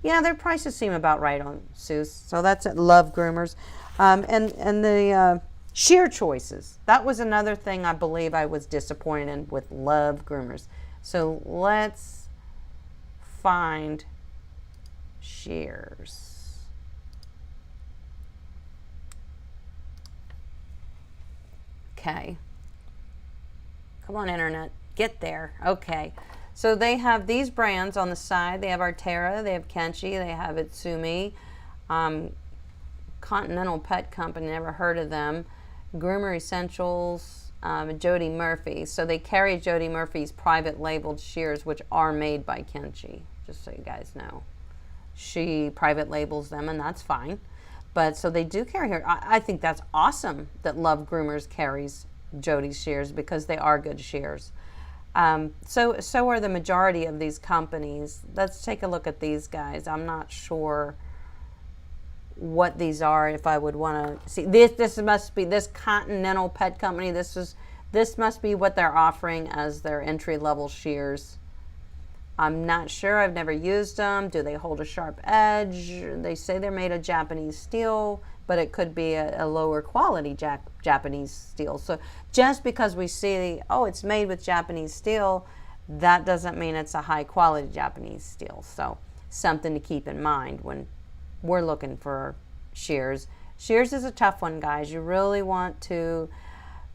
Yeah, their prices seem about right on Seuss. So that's at Love Groomers. And the shear choices. That was another thing I believe I was disappointed in with Love Groomers. So let's find shears. Okay. Come on, internet. Get there. Okay. So they have these brands on the side. They have Artera, they have Kenchi, they have Itsumi, Continental Pet Company, never heard of them, Groomer Essentials, Jody Murphy. So they carry Jody Murphy's private labeled shears, which are made by Kenchi, just so you guys know. She private labels them, and that's fine. But so they do carry her. I think that's awesome that Love Groomers carries Jody's shears because they are good shears. So are the majority of these companies. Let's take a look at these guys. I'm not sure what these are. If I would want to see this must be this Continental Pet Company. This must be what they're offering as their entry-level shears. I'm not sure. I've never used them. Do they hold a sharp edge? They say they're made of Japanese steel, but it could be a lower quality Japanese steel. So just because we see, oh, it's made with Japanese steel, that doesn't mean it's a high quality Japanese steel. So something to keep in mind when we're looking for shears. Shears is a tough one, guys. You really want to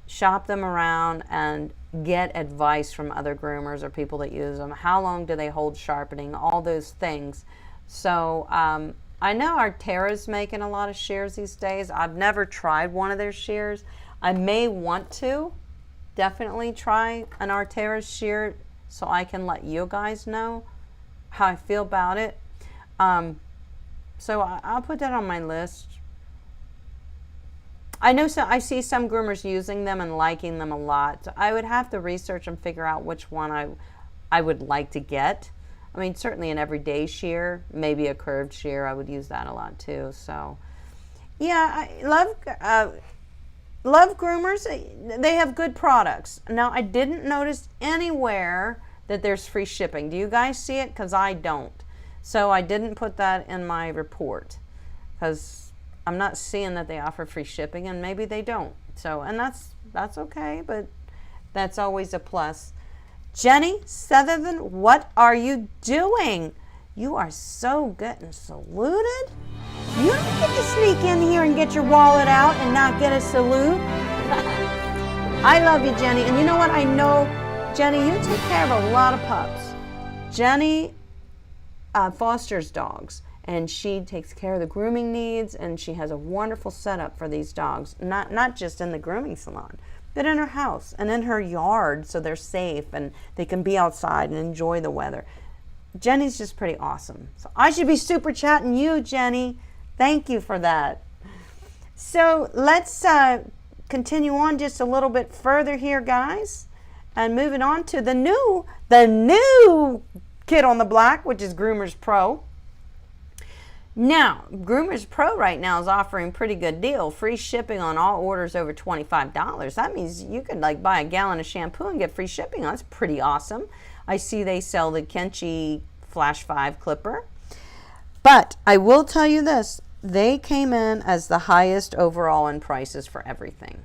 shop them around and get advice from other groomers or people that use them. How long do they hold sharpening? All those things. So I know Artera's making a lot of shears these days. I've never tried one of their shears. I may want to definitely try an Artera shear so I can let you guys know how I feel about it. So I'll put that on my list. I know I see some groomers using them and liking them a lot. So I would have to research and figure out which one I would like to get. I mean, certainly an everyday shear, maybe a curved shear. I would use that a lot too. So, yeah, I love Groomers. They have good products. Now, I didn't notice anywhere that there's free shipping. Do you guys see it? Because I don't. So I didn't put that in my report because I'm not seeing that they offer free shipping, and maybe they don't. So, and that's okay, but that's always a plus. Jenny Sutherland, what are you doing? You are so getting saluted. You don't get to sneak in here and get your wallet out and not get a salute. I love you, Jenny. And you know what? I know, Jenny, you take care of a lot of pups. Jenny fosters dogs, and she takes care of the grooming needs, and she has a wonderful setup for these dogs, not just in the grooming salon, but in her house and in her yard, so they're safe and they can be outside and enjoy the weather. Jenny's just pretty awesome. So I should be super chatting you, Jenny. Thank you for that. So let's continue on just a little bit further here, guys, and moving on to the new kid on the block, which is Groomers Pro. Now, Groomers Pro right now is offering a pretty good deal. Free shipping on all orders over $25. That means you could like buy a gallon of shampoo and get free shipping. That's pretty awesome. I see they sell the Kenchi Flash 5 clipper. But I will tell you this. They came in as the highest overall in prices for everything.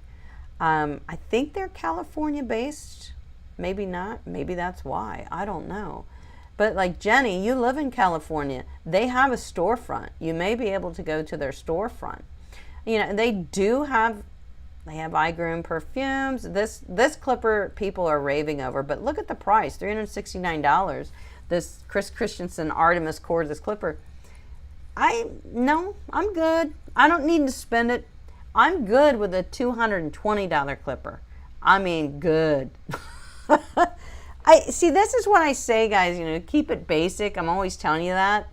I think they're California based. Maybe not. Maybe that's why. I don't know. But like Jenny, you live in California. They have a storefront. You may be able to go to their storefront. You know, they have iGroom perfumes. This clipper people are raving over, but look at the price, $369. this Chris Christensen Artemis cordless clipper. No, I'm good. I don't need to spend it. I'm good with a $220 clipper. I mean, good. See, this is what I say, guys, you know, keep it basic. I'm always telling you that.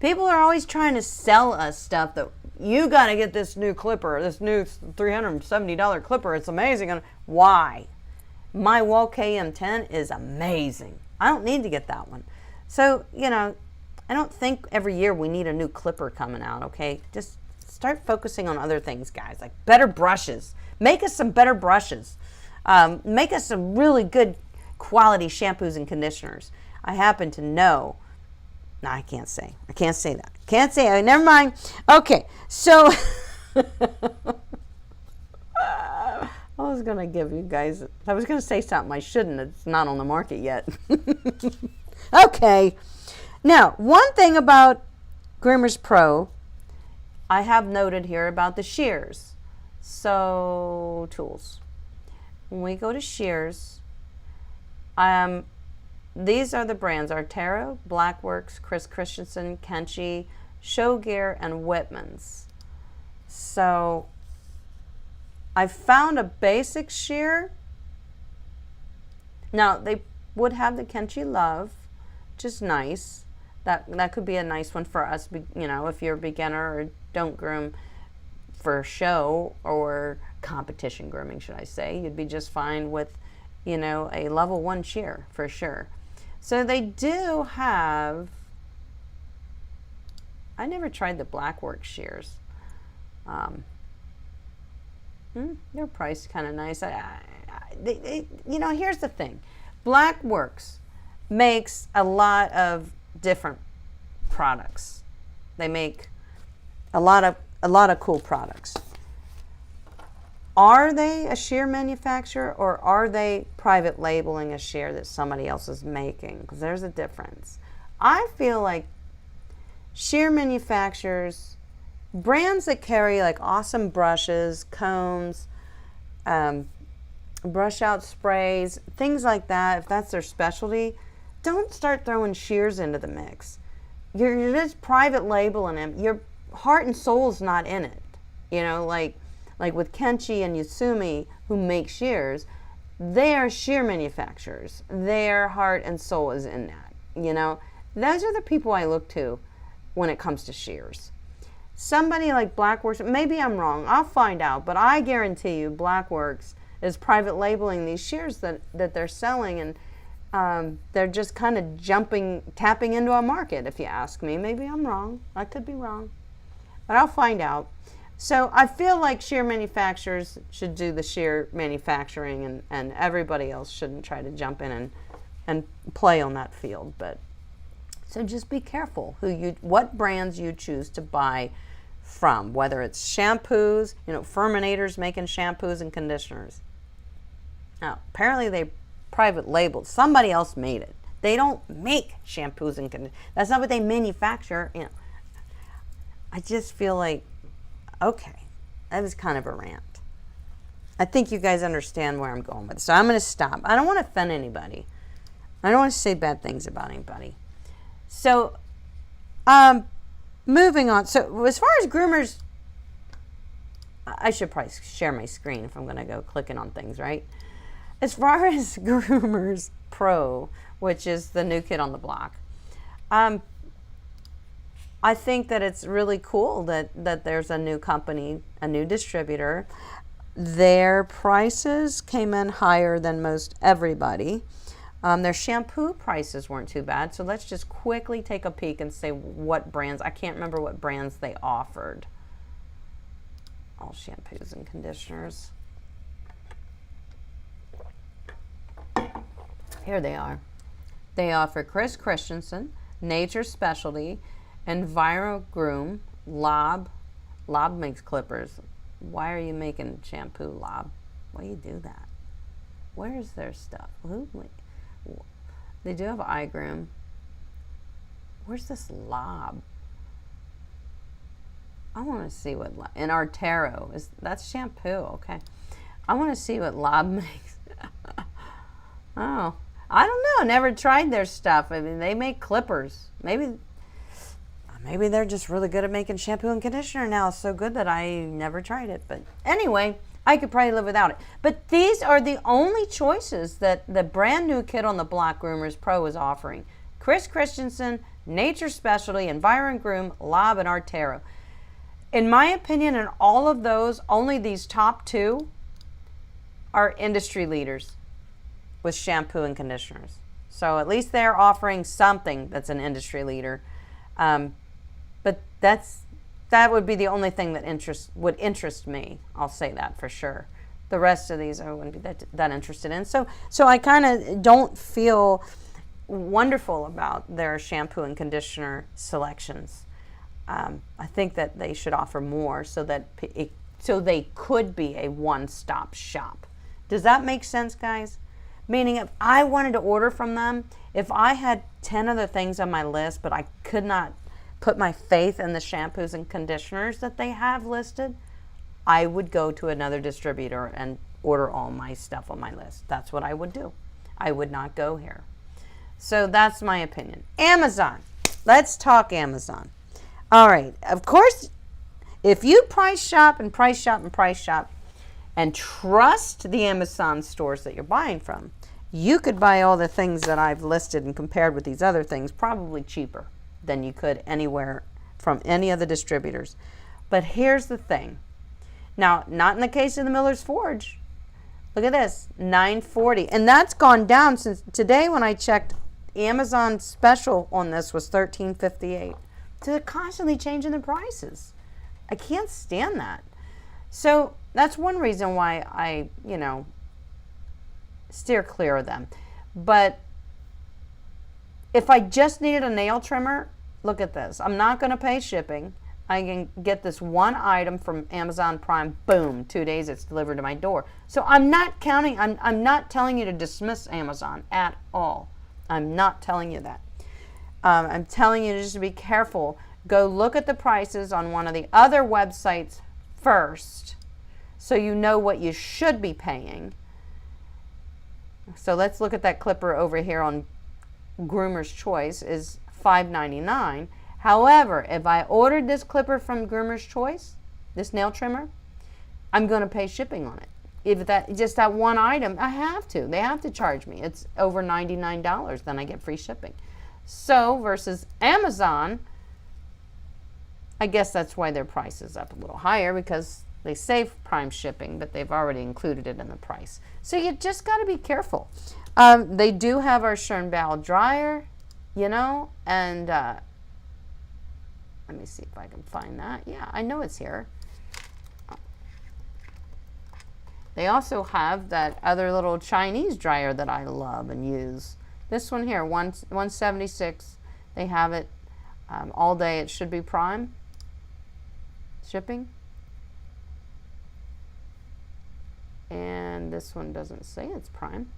People are always trying to sell us stuff that you got to get this new clipper, this new $370 clipper. It's amazing. And why? My Wall KM10 is amazing. I don't need to get that one. So, you know, I don't think every year we need a new clipper coming out, okay? Just start focusing on other things, guys, like better brushes. Make us some better brushes. Make us some really good quality shampoos and conditioners. I happen to know. No, I can't say. I can't say that. Can't say. Never mind. Okay, so I was going to give you guys, I was going to say something I shouldn't. It's not on the market yet. Okay. Now, one thing about Groomers Pro, I have noted here about the shears. So, tools. When we go to shears, these are the brands: Artero, Blackworks, Chris Christensen, Kenchi, Show Gear, and Whitman's. So I found a basic shear. Now they would have the Kenchi Love, which is nice. That could be a nice one for us, you know, if you're a beginner or don't groom for show or competition grooming, should I say. You'd be just fine with, you know, a level 1 shear for sure. So they do have, I never tried the Blackworks shears. They're priced kind of nice. You know, here's the thing. Blackworks makes a lot of different products. They make a lot of cool products. Are they a shear manufacturer, or are they private labeling a shear that somebody else is making? Because there's a difference. I feel like shear manufacturers, brands that carry like awesome brushes, combs, brush out sprays, things like that, if that's their specialty, don't start throwing shears into the mix. You're just private labeling them. Your heart and soul is not in it. You know, like with Kenchi and Yasumi, who make shears, they are shear manufacturers. Their heart and soul is in that. You know, those are the people I look to when it comes to shears. Somebody like Blackworks, maybe I'm wrong, I'll find out, but I guarantee you Blackworks is private labeling these shears that they're selling, and they're just kind of tapping into a market, if you ask me. Maybe I'm wrong. I could be wrong, but I'll find out. So I feel like shear manufacturers should do the shear manufacturing, and everybody else shouldn't try to jump in and play on that field. But so just be careful what brands you choose to buy from, whether it's shampoos, you know, Furminators making shampoos and conditioners. Now, apparently they private labeled. Somebody else made it. They don't make shampoos and conditioners. That's not what they manufacture. You know, I just feel like, okay, that was kind of a rant. I think you guys understand where I'm going with it. So I'm going to stop. I don't want to offend anybody. I don't want to say bad things about anybody. So, moving on. So as far as groomers, I should probably share my screen if I'm going to go clicking on things, right? As far as Groomers Pro, which is the new kid on the block, I think that it's really cool that there's a new company, a new distributor. Their prices came in higher than most everybody. Their shampoo prices weren't too bad. So let's just quickly take a peek and say what brands. I can't remember what brands they offered. All shampoos and conditioners. Here they are. They offer Chris Christensen, Nature Specialty, Enviro Groom, Lob. Lob makes clippers. Why are you making shampoo, Lob? Why do you do that? Where is their stuff? They do have iGroom. Where's this Lob? I want to see what, and Artero, that's shampoo, okay. I want to see what Lob makes. Oh, I don't know. Never tried their stuff. I mean, they make clippers. Maybe they're just really good at making shampoo and conditioner now. It's so good that I never tried it. But anyway, I could probably live without it. But these are the only choices that the brand new kid on the block, Groomers Pro, is offering. Chris Christensen, Nature Specialty, Environ Groom, Lob, and Artero. In my opinion, in all of those, only these top two are industry leaders with shampoo and conditioners. So at least they're offering something that's an industry leader. But that would be the only thing that would interest me. I'll say that for sure. The rest of these I wouldn't be that interested in. So I kind of don't feel wonderful about their shampoo and conditioner selections. I think that they should offer more so they could be a one-stop shop. Does that make sense, guys? Meaning, if I wanted to order from them, if I had 10 other things on my list, but I could not put my faith in the shampoos and conditioners that they have listed, I would go to another distributor and order all my stuff on my list. That's what I would do. I would not go here. So that's my opinion. Amazon. Let's talk Amazon. All right. Of course, if you price shop and price shop and price shop and trust the Amazon stores that you're buying from, you could buy all the things that I've listed and compared with these other things probably cheaper than you could anywhere from any of the distributors. But here's the thing. Now, not in the case of the Miller's Forge. Look at this, $9.40. And that's gone down since today when I checked. Amazon special on this was $13.58. So they're constantly changing the prices. I can't stand that. So that's one reason why I, steer clear of them. But if I just needed a nail trimmer, look at this. I'm not going to pay shipping. I can get this one item from Amazon Prime, boom, 2 days it's delivered to my door. So I'm not telling you to dismiss Amazon at all. I'm not telling you that. I'm telling you just to be careful. Go look at the prices on one of the other websites first so you know what you should be paying. So let's look at that clipper over here on Groomer's Choice is $5.99. However, if I ordered this clipper from Groomer's Choice, this nail trimmer, I'm going to pay shipping on it. If just that one item, I have to. They have to charge me. It's over $99, then I get free shipping. So versus Amazon, I guess that's why their price is up a little higher, because they save Prime shipping, but they've already included it in the price. So you just got to be careful. They do have our Schönbauer dryer, and let me see if I can find that. Yeah, I know it's here. They also have that other little Chinese dryer that I love and use. This one here, $176. They have it all day. It should be Prime shipping. And this one doesn't say it's Prime.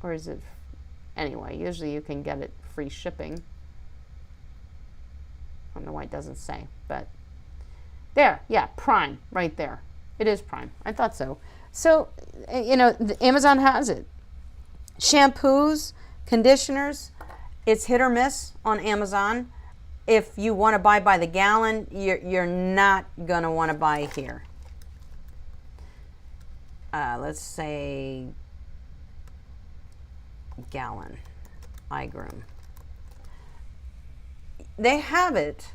Or is it? Anyway, usually you can get it free shipping. I don't know why it doesn't say, but there, yeah, Prime, right there. It is Prime. I thought so. So, Amazon has it. Shampoos, conditioners, it's hit or miss on Amazon. If you want to buy by the gallon, you're not going to want to buy here. Let's say gallon, iGroom. They have it.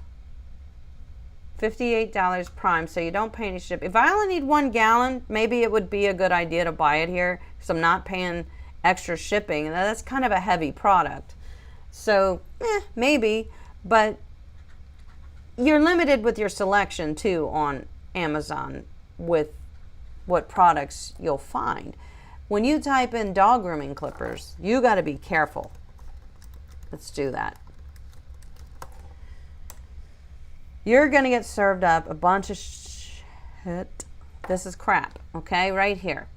$58 Prime, so you don't pay any ship. If I only need 1 gallon, maybe it would be a good idea to buy it here because I'm not paying extra shipping. And that's kind of a heavy product. So, maybe, but you're limited with your selection too on Amazon with what products you'll find. When you type in dog grooming clippers, you got to be careful. Let's do that. You're going to get served up a bunch of shit. This is crap, okay? Right here.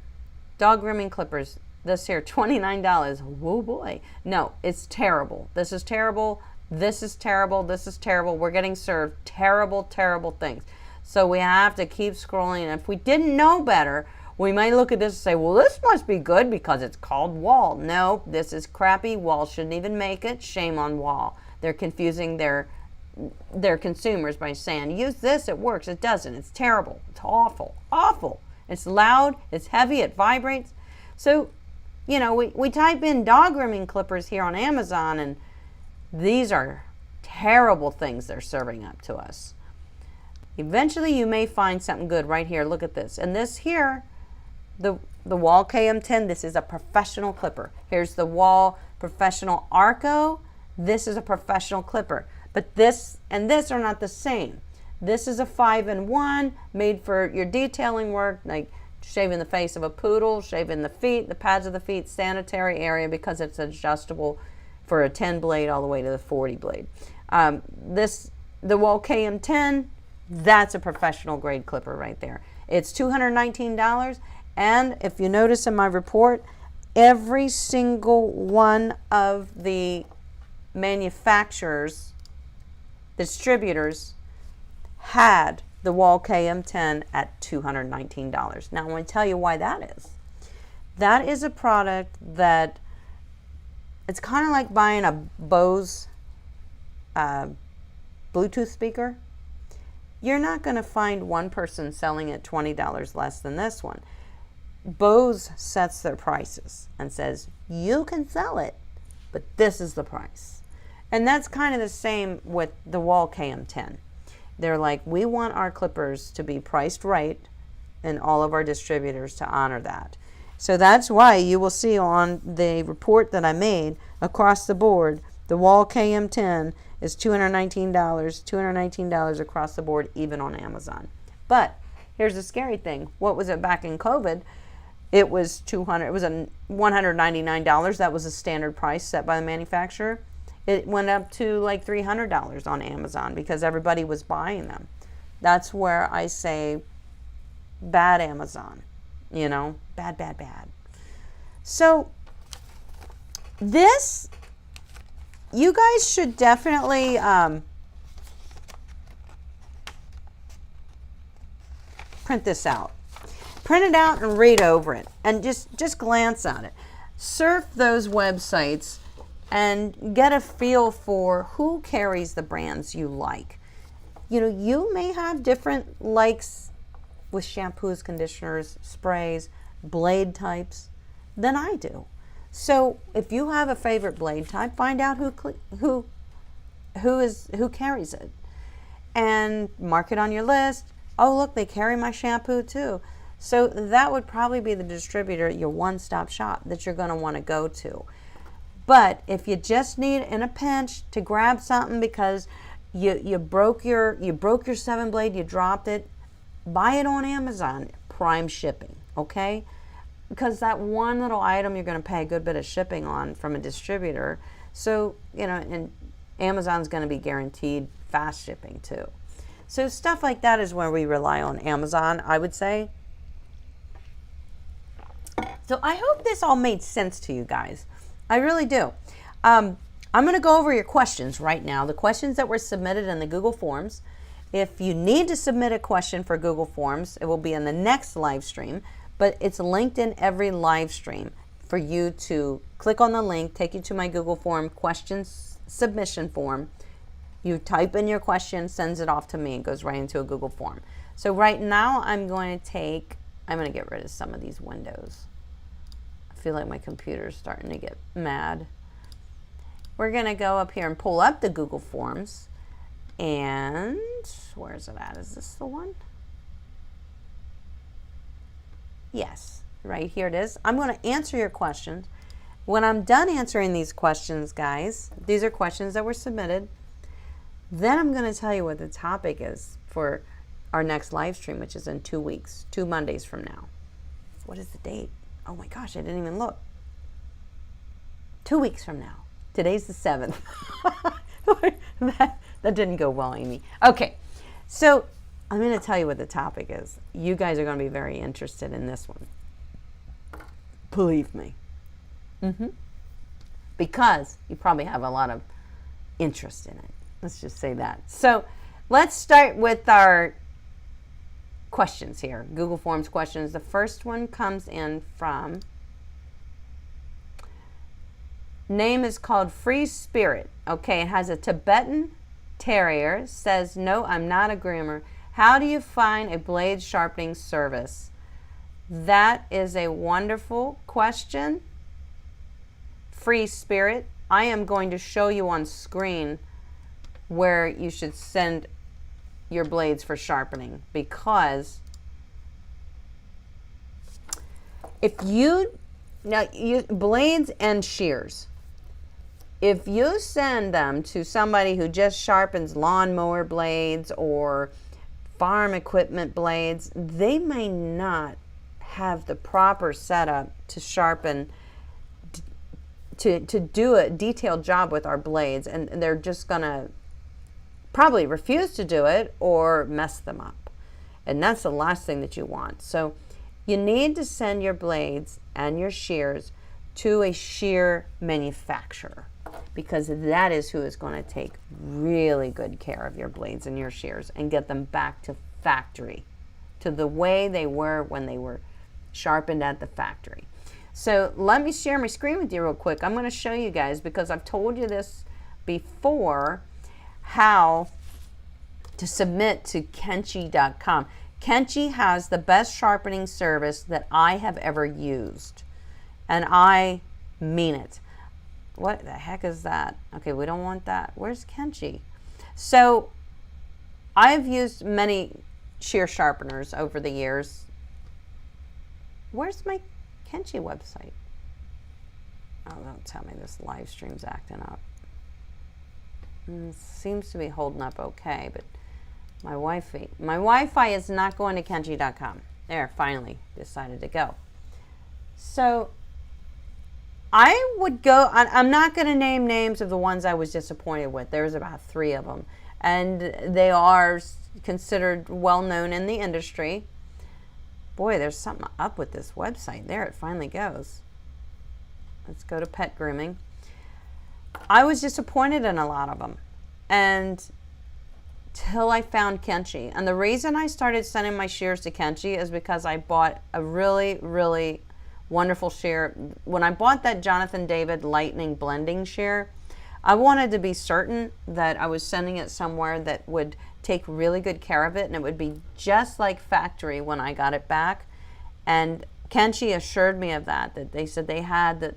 Dog grooming clippers. This here, $29. Whoa, boy. No, it's terrible. This is terrible. This is terrible. This is terrible. We're getting served terrible, terrible things. So we have to keep scrolling. And if we didn't know better, we might look at this and say, well, this must be good because it's called Wall. No, this is crappy. Wall shouldn't even make it. Shame on Wall. They're confusing their consumers by saying, use this, it works. It doesn't. It's terrible. It's awful. Awful. It's loud. It's heavy. It vibrates. So, you know, we type in dog grooming clippers here on Amazon, and these are terrible things they're serving up to us. Eventually, you may find something good right here. Look at this. And this here, the Wall KM10, this is a professional clipper. Here's the Wall Professional Arco. This is a professional clipper. But this and this are not the same. This is a 5-in-1 made for your detailing work, like shaving the face of a poodle, shaving the feet, the pads of the feet, sanitary area, because it's adjustable for a 10 blade all the way to the 40 blade. The Wall KM10, that's a professional grade clipper right there. It's $219, and if you notice in my report, every single one of the manufacturers, distributors, had the Wall KM10 at $219. Now, I want to tell you why that is. That is a product that it's kind of like buying a Bose Bluetooth speaker. You're not going to find one person selling it $20 less than this one. Bose sets their prices and says, you can sell it, but this is the price. And that's kind of the same with the Wall KM10. They're like, we want our clippers to be priced right, and all of our distributors to honor that. So that's why you will see on the report that I made across the board, the Wall KM10 is $219 across the board, even on Amazon. But here's the scary thing. What was it back in COVID? It was $199. That was a standard price set by the manufacturer. It went up to like $300 on Amazon because everybody was buying them. That's where I say bad Amazon, you know, bad, bad, bad. So this, you guys should definitely print this out. Print it out and read over it and just glance at it. Surf those websites and get a feel for who carries the brands you like. You know, you may have different likes with shampoos, conditioners, sprays, blade types than I do. So if you have a favorite blade type, find out who carries it and mark it on your list. Oh, look, they carry my shampoo too. So that would probably be the distributor, your one-stop shop that you're going to want to go to. But if you just need in a pinch to grab something because you broke your 7-blade, you dropped it, buy it on Amazon, prime shipping, okay? Because that one little item you're going to pay a good bit of shipping on from a distributor. So, you know, and Amazon's going to be guaranteed fast shipping too. So stuff like that is where we rely on Amazon, I would say. So I hope this all made sense to you guys. I really do. I'm going to go over your questions right now, the questions that were submitted in the Google Forms. If you need to submit a question for Google Forms, it will be in the next live stream, but it's linked in every live stream for you to click on the link, take you to my Google Form questions submission form. You type in your question, sends it off to me, it goes right into a Google Form. So right now I'm going to get rid of some of these windows. I feel like my computer's starting to get mad. We're going to go up here and pull up the Google Forms. And where is it at? Is this the one? Yes, right here it is. I'm going to answer your questions. When I'm done answering these questions, guys, these are questions that were submitted. Then I'm going to tell you what the topic is for our next live stream, which is in 2 weeks, 2 Mondays from now. What is the date? Oh my gosh, I didn't even look. 2 weeks from now. Today's the 7th. that didn't go well, Amy. Okay, so I'm going to tell you what the topic is. You guys are going to be very interested in this one. Believe me. Because you probably have a lot of interest in it. Let's just say that. So let's start with our questions here, Google Forms questions. The first one comes in from, name is called Free Spirit. Okay, it has a Tibetan Terrier, says, no, I'm not a groomer. How do you find a blade sharpening service? That is a wonderful question. Free Spirit, I am going to show you on screen where you should send your blades for sharpening, because if you, blades and shears, if you send them to somebody who just sharpens lawnmower blades or farm equipment blades, they may not have the proper setup to sharpen, to do a detailed job with our blades, and they're just gonna probably refuse to do it or mess them up. And that's the last thing that you want. So you need to send your blades and your shears to a shear manufacturer, because that is who is going to take really good care of your blades and your shears and get them back to factory, to the way they were when they were sharpened at the factory. So let me share my screen with you real quick. I'm going to show you guys, because I've told you this before, how to submit to Kenchi.com. Kenchi has the best sharpening service that I have ever used, and I mean it. What the heck is that? Okay, we don't want that. Where's Kenchi? So I've used many shear sharpeners over the years. Where's my Kenchi website? Oh, don't tell me this live stream's acting up. Seems to be holding up okay, but my Wi-Fi is not going to Kenchi.com. There, finally decided to go. So I would go, I'm not going to name names of the ones I was disappointed with. There's about 3 of them, and they are considered well-known in the industry. Boy, there's something up with this website. There it finally goes. Let's go to pet grooming. I was disappointed in a lot of them, and till I found Kenchi. And the reason I started sending my shears to Kenchi is because I bought a really, really wonderful shear. When I bought that Jonathan David Lightning blending shear, I wanted to be certain that I was sending it somewhere that would take really good care of it, and it would be just like factory when I got it back. And Kenchi assured me of that, that they said they had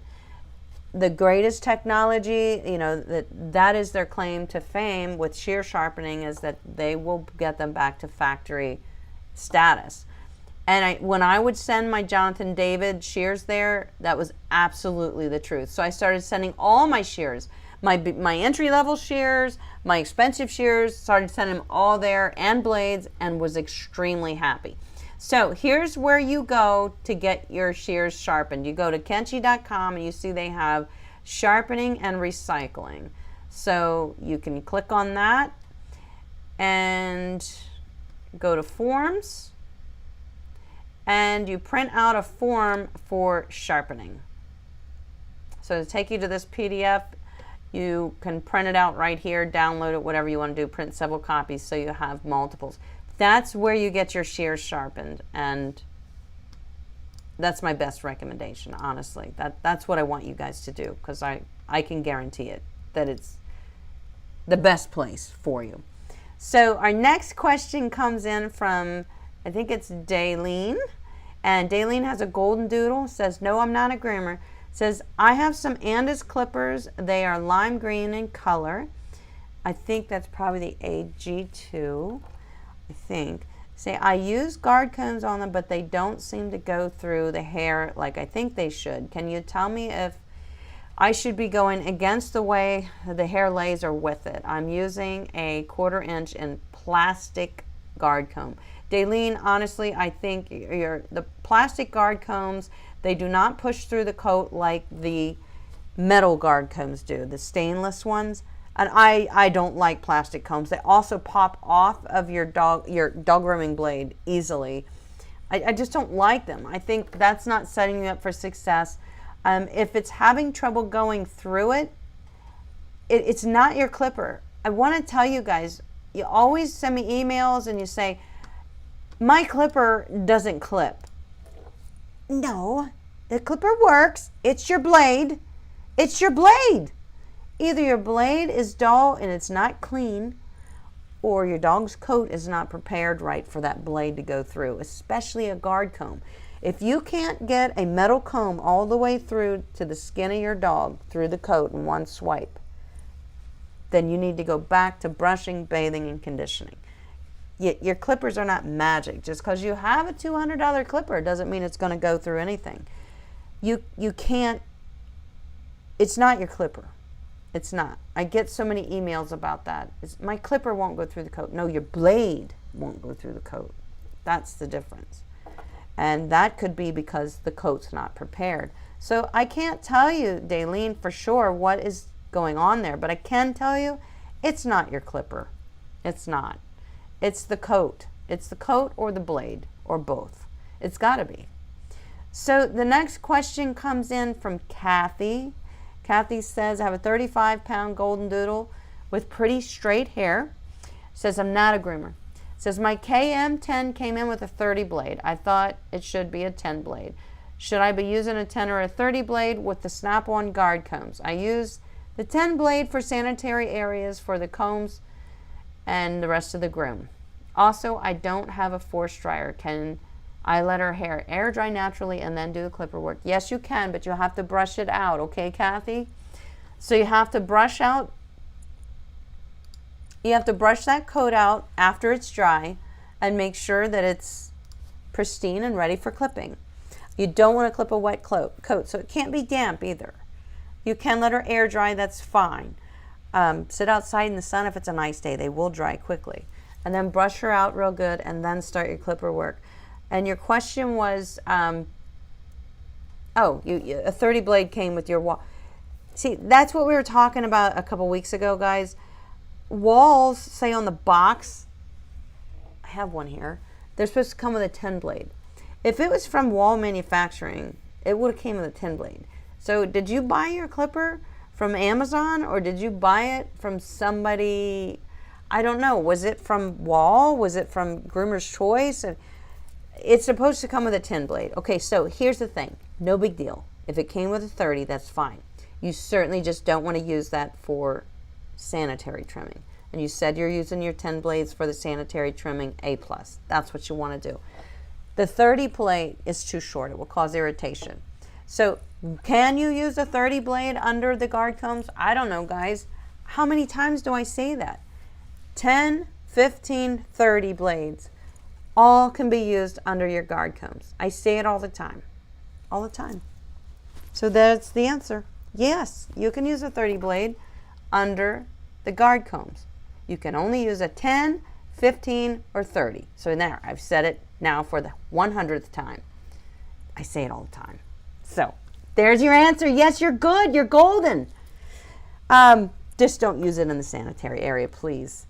the greatest technology, that is their claim to fame with shear sharpening, is that they will get them back to factory status. And when I would send my Jonathan David shears there, that was absolutely the truth. So I started sending all my shears, my entry-level shears, my expensive shears, started sending them all there, and blades, and was extremely happy. So here's where you go to get your shears sharpened. You go to Kenchi.com, and you see they have sharpening and recycling. So you can click on that and go to forms, and you print out a form for sharpening. So to take you to this PDF, you can print it out right here, download it, whatever you want to do, print several copies so you have multiples. That's where you get your shears sharpened, and that's my best recommendation, honestly. That's what I want you guys to do, because I can guarantee it, that it's the best place for you. So our next question comes in from, I think it's Daylene, and Daylene has a golden doodle, says, no, I'm not a groomer. Says, I have some Andis clippers. They are lime green in color. I think that's probably the AG2. I think. Say, I use guard combs on them, but they don't seem to go through the hair like I think they should. Can you tell me if I should be going against the way the hair lays or with it? I'm using a 1/4 inch in plastic guard comb. Daylene, honestly, I think the plastic guard combs, they do not push through the coat like the metal guard combs do, the stainless ones. And I don't like plastic combs. They also pop off of your dog grooming blade easily. I just don't like them. I think that's not setting you up for success. If it's having trouble going through it, it's not your clipper. I want to tell you guys, you always send me emails and you say, My clipper doesn't clip. No, the clipper works. It's your blade. It's your blade. Either your blade is dull and it's not clean, or your dog's coat is not prepared right for that blade to go through, especially a guard comb. If you can't get a metal comb all the way through to the skin of your dog, through the coat in one swipe, then you need to go back to brushing, bathing, and conditioning. Your clippers are not magic. Just because you have a $200 clipper doesn't mean it's going to go through anything. You can't, it's not your clipper. It's not. I get so many emails about that. My clipper won't go through the coat. No, your blade won't go through the coat. That's the difference. And that could be because the coat's not prepared. So I can't tell you, Daleen, for sure what is going on there, but I can tell you it's not your clipper. It's not. It's the coat. It's the coat or the blade or both. It's got to be. So the next question comes in from Kathy. Kathy says, I have a 35-pound golden doodle with pretty straight hair. Says, I'm not a groomer. Says, my KM10 came in with a 30 blade. I thought it should be a 10 blade. Should I be using a 10 or a 30 blade with the snap-on guard combs? I use the 10 blade for sanitary areas for the combs and the rest of the groom. Also, I don't have a force dryer. Can I let her hair air dry naturally and then do the clipper work? Yes, you can, but you'll have to brush it out, okay, Kathy? So you have to brush out, you have to brush that coat out after it's dry and make sure that it's pristine and ready for clipping. You don't want to clip a wet coat, so it can't be damp either. You can let her air dry, that's fine. Sit outside in the sun if it's a nice day. They will dry quickly. And then brush her out real good and then start your clipper work. And your question was, a 30 blade came with your wall. See, that's what we were talking about a couple weeks ago, guys. Walls, say on the box, I have one here, they're supposed to come with a 10 blade. If it was from Wall Manufacturing, it would have came with a 10 blade. So did you buy your clipper from Amazon or did you buy it from somebody, I don't know, was it from Wall? Was it from Groomer's Choice? It's supposed to come with a 10 blade. Okay, so here's the thing. No big deal. If it came with a 30, that's fine. You certainly just don't want to use that for sanitary trimming. And you said you're using your 10 blades for the sanitary trimming, A+. That's what you want to do. The 30 blade is too short. It will cause irritation. So can you use a 30 blade under the guard combs? I don't know, guys. How many times do I say that? 10, 15, 30 blades. All can be used under your guard combs. I say it all the time. All the time. So that's the answer. Yes, you can use a 30 blade under the guard combs. You can only use a 10, 15, or 30. So there, I've said it now for the 100th time. I say it all the time. So there's your answer. Yes, you're good. You're golden. Just don't use it in the sanitary area, please.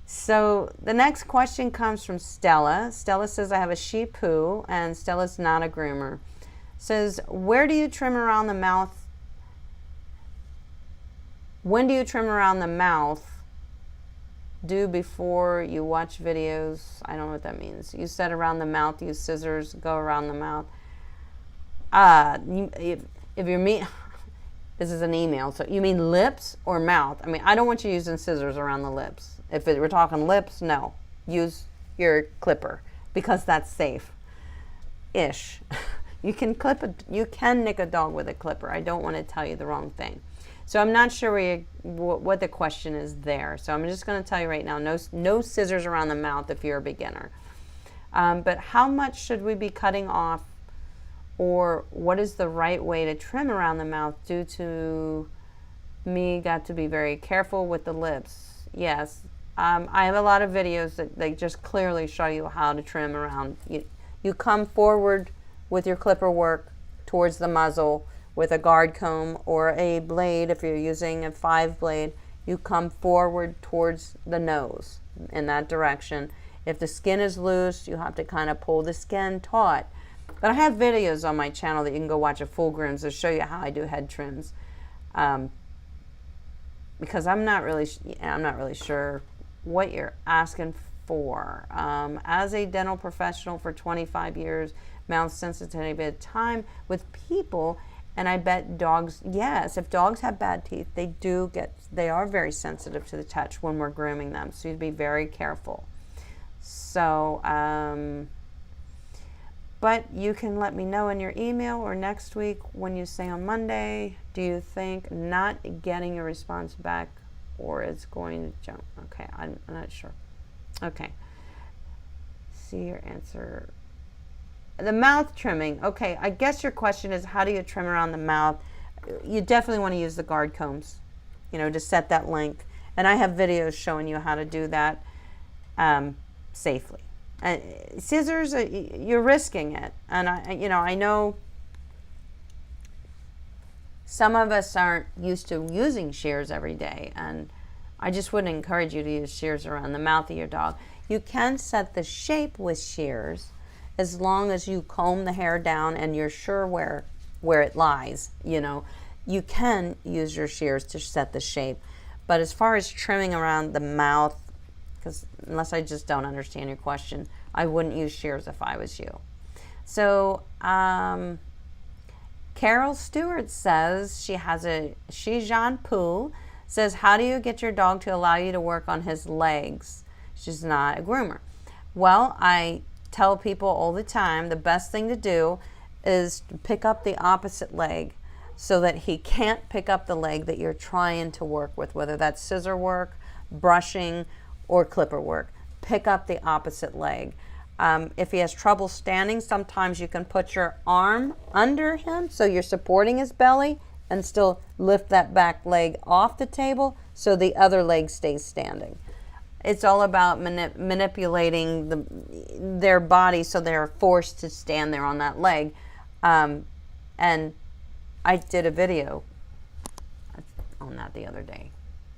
So the next question comes from Stella. Stella says, I have a Shih Tzu, and Stella's not a groomer. Says, where do you trim around the mouth? When do you trim around the mouth? Do before you watch videos. I don't know what that means. You said around the mouth, use scissors, go around the mouth. If you're this is an email, so you mean lips or mouth? I mean, I don't want you using scissors around the lips. If we're talking lips, no. Use your clipper because that's safe-ish. You can nick a dog with a clipper. I don't want to tell you the wrong thing. So I'm not sure what the question is there. So I'm just going to tell you right now, no scissors around the mouth if you're a beginner. But how much should we be cutting off, or what is the right way to trim around the mouth due to me got to be very careful with the lips? Yes. I have a lot of videos that they just clearly show you how to trim around. You come forward with your clipper work towards the muzzle with a guard comb or a blade. If you're using a 5 blade, you come forward towards the nose in that direction. If the skin is loose, you have to kind of pull the skin taut. But I have videos on my channel that you can go watch at Full Grooms to show you how I do head trims. Because I'm not really sure what you're asking for? As a dental professional for 25 years, mouth sensitivity at time with people, and I bet dogs, yes, if dogs have bad teeth, they are very sensitive to the touch when we're grooming them, so you'd be very careful. So, but you can let me know in your email or next week when you say on Monday, do you think not getting a response back or it's going to jump? Okay, I'm not sure. Okay. See your answer. The mouth trimming. Okay, I guess your question is how do you trim around the mouth? You definitely want to use the guard combs, to set that length. And I have videos showing you how to do that safely. Scissors, you're risking it. And I know some of us aren't used to using shears every day, and I just wouldn't encourage you to use shears around the mouth of your dog. You can set the shape with shears as long as you comb the hair down and you're sure where it lies. You can use your shears to set the shape. But as far as trimming around the mouth, because unless I just don't understand your question, I wouldn't use shears if I was you. So Carol Stewart says she has a Shijan Poo, says, how do you get your dog to allow you to work on his legs? She's not a groomer. Well, I tell people all the time the best thing to do is to pick up the opposite leg so that he can't pick up the leg that you're trying to work with, whether that's scissor work, brushing, or clipper work. Pick up the opposite leg. If he has trouble standing, sometimes you can put your arm under him so you're supporting his belly and still lift that back leg off the table so the other leg stays standing. It's all about manipulating their body so they're forced to stand there on that leg. And I did a video on that the other day,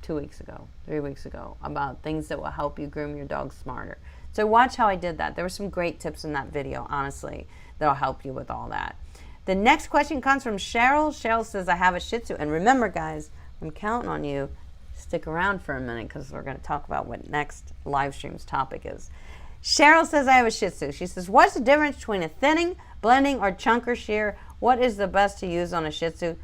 2 weeks ago, 3 weeks ago, about things that will help you groom your dog smarter. So watch how I did that. There were some great tips in that video, honestly, that'll help you with all that. The next question comes from Cheryl. Cheryl says, I have a Shih Tzu. And remember, guys, I'm counting on you. Stick around for a minute because we're going to talk about what next live stream's topic is. Cheryl says, I have a Shih Tzu. She says, what's the difference between a thinning, blending, or chunker shear? What is the best to use on a Shih Tzu?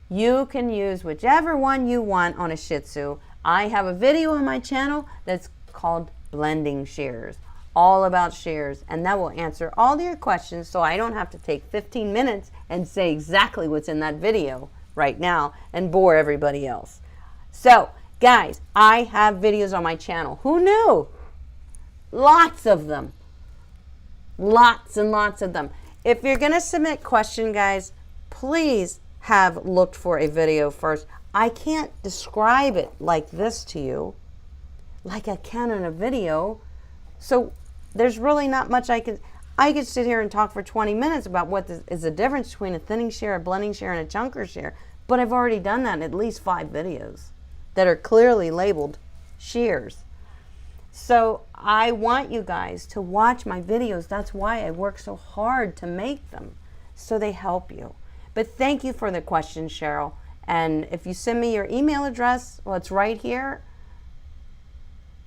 You can use whichever one you want on a Shih Tzu. I have a video on my channel that's called Blending Shears, all about shears, and that will answer all your questions so I don't have to take 15 minutes and say exactly what's in that video right now and bore everybody else. So, guys, I have videos on my channel. Who knew? Lots of them. Lots and lots of them. If you're going to submit question, guys, please have looked for a video first. I can't describe it like this to you, like I can in a video. So there's really not much I could sit here and talk for 20 minutes about what is the difference between a thinning shear, a blending shear, and a chunker shear. But I've already done that in at least 5 videos that are clearly labeled shears. So I want you guys to watch my videos. That's why I work so hard to make them, so they help you. But thank you for the question, Cheryl. And if you send me your email address, well, it's right here.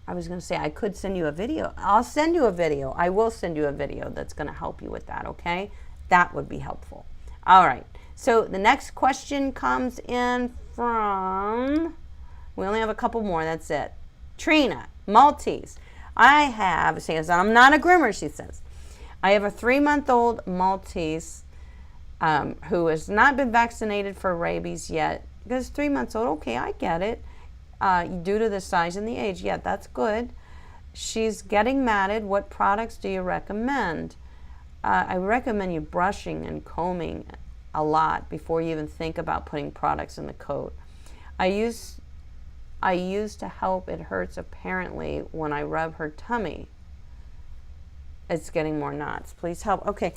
I was going to say I could send you a video. I'll send you a video. I will send you a video that's going to help you with that, okay? That would be helpful. All right. So the next question comes in from, we only have a couple more, that's it. Trina, Maltese. I have, says, I'm not a groomer, she says. I have a 3-month-old Maltese who has not been vaccinated for rabies yet. Because 3 months old, okay, I get it. Due to the size and the age, yeah, that's good. She's getting matted. What products do you recommend? I recommend you brushing and combing a lot before you even think about putting products in the coat. I use to help. It hurts apparently when I rub her tummy. It's getting more knots. Please help. Okay,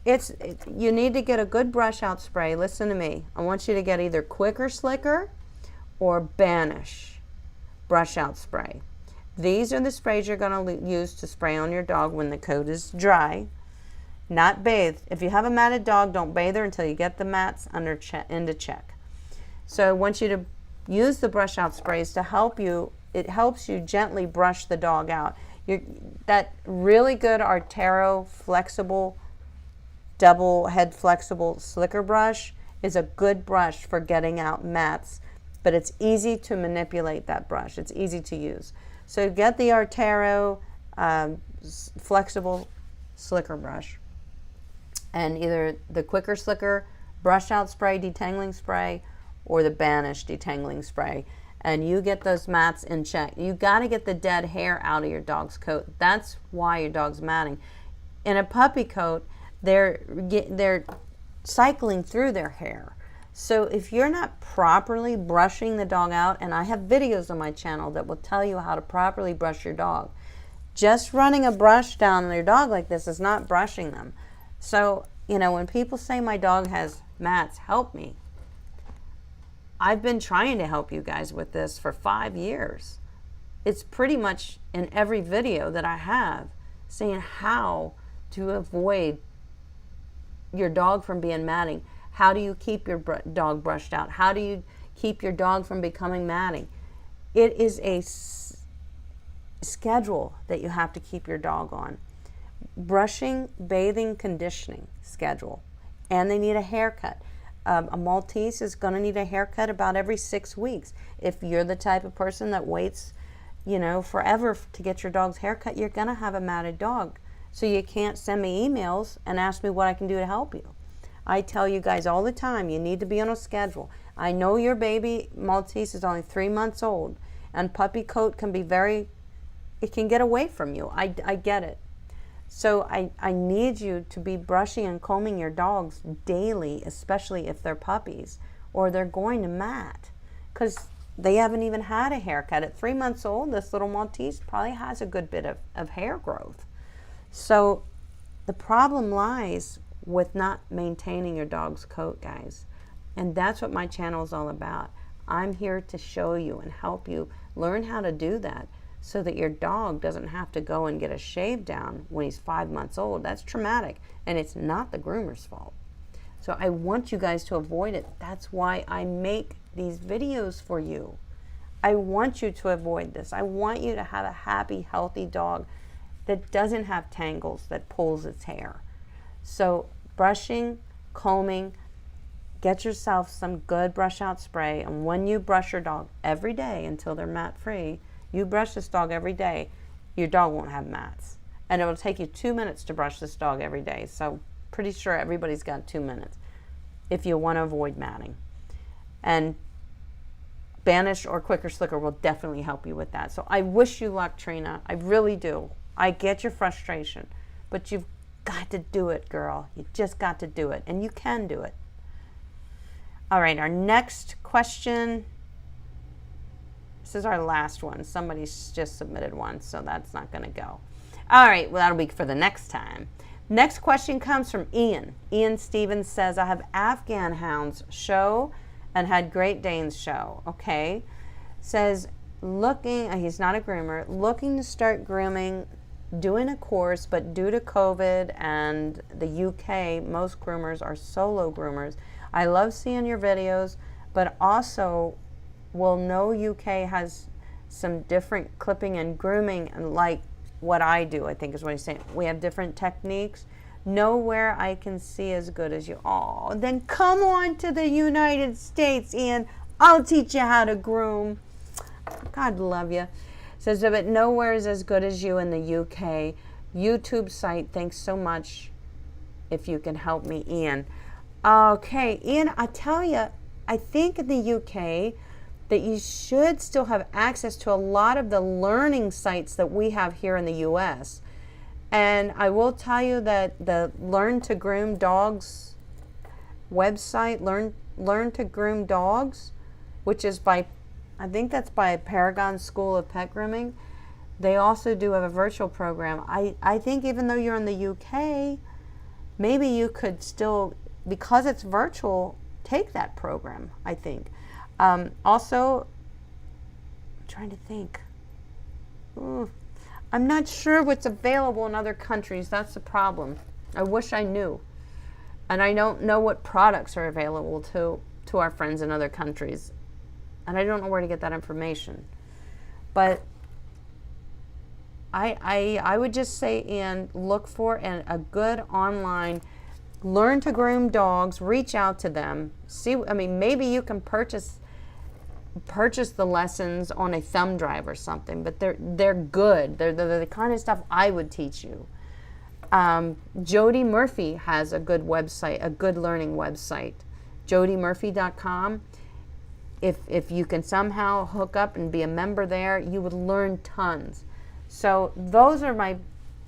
you need to get a good brush out spray. Listen to me. I want you to get either Quick or Slicker or Banish brush out spray. These are the sprays you're going to use to spray on your dog when the coat is dry, not bathed. If you have a matted dog, don't bathe her until you get the mats into check. So I want you to use the brush out sprays to help you it helps you gently brush the dog out. That really good Artero flexible, double head flexible slicker brush is a good brush for getting out mats, but it's easy to manipulate that brush. It's easy to use. So get the Artero flexible slicker brush, and either the Quicker Slicker brush out spray, detangling spray, or the Banish detangling spray, and you get those mats in check. You got to get the dead hair out of your dog's coat. That's why your dog's matting. In a puppy coat, they're cycling through their hair. So if you're not properly brushing the dog out, and I have videos on my channel that will tell you how to properly brush your dog. Just running a brush down your dog like this is not brushing them. So, when people say my dog has mats, help me. I've been trying to help you guys with this for 5 years. It's pretty much in every video that I have, saying how to avoid your dog from being matting. How do you keep your dog brushed out? How do you keep your dog from becoming matting? It is a schedule that you have to keep your dog on. Brushing, bathing, conditioning schedule. And they need a haircut. A Maltese is going to need a haircut about every 6 weeks. If you're the type of person that waits, forever to get your dog's haircut, you're going to have a matted dog. So you can't send me emails and ask me what I can do to help you. I tell you guys all the time, you need to be on a schedule. I know your baby Maltese is only 3 months old, and puppy coat can be it can get away from you. I get it. So I need you to be brushing and combing your dogs daily, especially if they're puppies, or they're going to mat, because they haven't even had a haircut. At 3 months old, this little Maltese probably has a good bit of hair growth. So the problem lies with not maintaining your dog's coat, guys. And that's what my channel is all about. I'm here to show you and help you learn how to do that, so that your dog doesn't have to go and get a shave down when he's 5 months old. That's traumatic, and it's not the groomer's fault. So I want you guys to avoid it. That's why I make these videos for you. I want you to avoid this. I want you to have a happy, healthy dog that doesn't have tangles that pulls its hair. So brushing, combing, get yourself some good brush out spray, and when you brush your dog every day until they're mat free, you brush this dog every day, your dog won't have mats. And it will take you 2 minutes to brush this dog every day. So pretty sure everybody's got 2 minutes if you want to avoid matting. And Banish or Quicker Slicker will definitely help you with that. So I wish you luck, Trina. I really do. I get your frustration, but you've got to do it, girl. You just got to do it, and you can do it. All right, our next question. This is our last one. Somebody's just submitted one, so that's not going to go. All right, well, that'll be for the next time. Next question comes from Ian. Ian Stevens says, I have Afghan hounds show and had Great Danes show. Okay. Says, he's not a groomer, looking to start grooming, doing a course, but due to COVID and the UK, most groomers are solo groomers. I love seeing your videos, but also will know UK has some different clipping and grooming, and like what I do, I think is what he's saying. We have different techniques. Nowhere I can see as good as you. Oh, then come on to the United States, Ian. I'll teach you how to groom. God love you. Says, but nowhere is as good as you in the UK. YouTube site, thanks so much if you can help me, Ian. Okay, Ian, I tell you, I think in the UK that you should still have access to a lot of the learning sites that we have here in the US. And I will tell you that the Learn to Groom Dogs website, Learn to Groom Dogs, which is by, I think that's by Paragon School of Pet Grooming. They also do have a virtual program. I think even though you're in the UK, maybe you could still, because it's virtual, take that program, I think. Also, I'm trying to think. I'm not sure what's available in other countries. That's the problem. I wish I knew. And I don't know what products are available to our friends in other countries. And I don't know where to get that information. But I would just say, and look for a good online, learn to groom dogs, reach out to them. See, I mean, maybe you can purchase the lessons on a thumb drive or something, but they're good. They're the kind of stuff I would teach you. Jody Murphy has a good website, a good learning website, jodymurphy.com. If you can somehow hook up and be a member there, you would learn tons. So those are my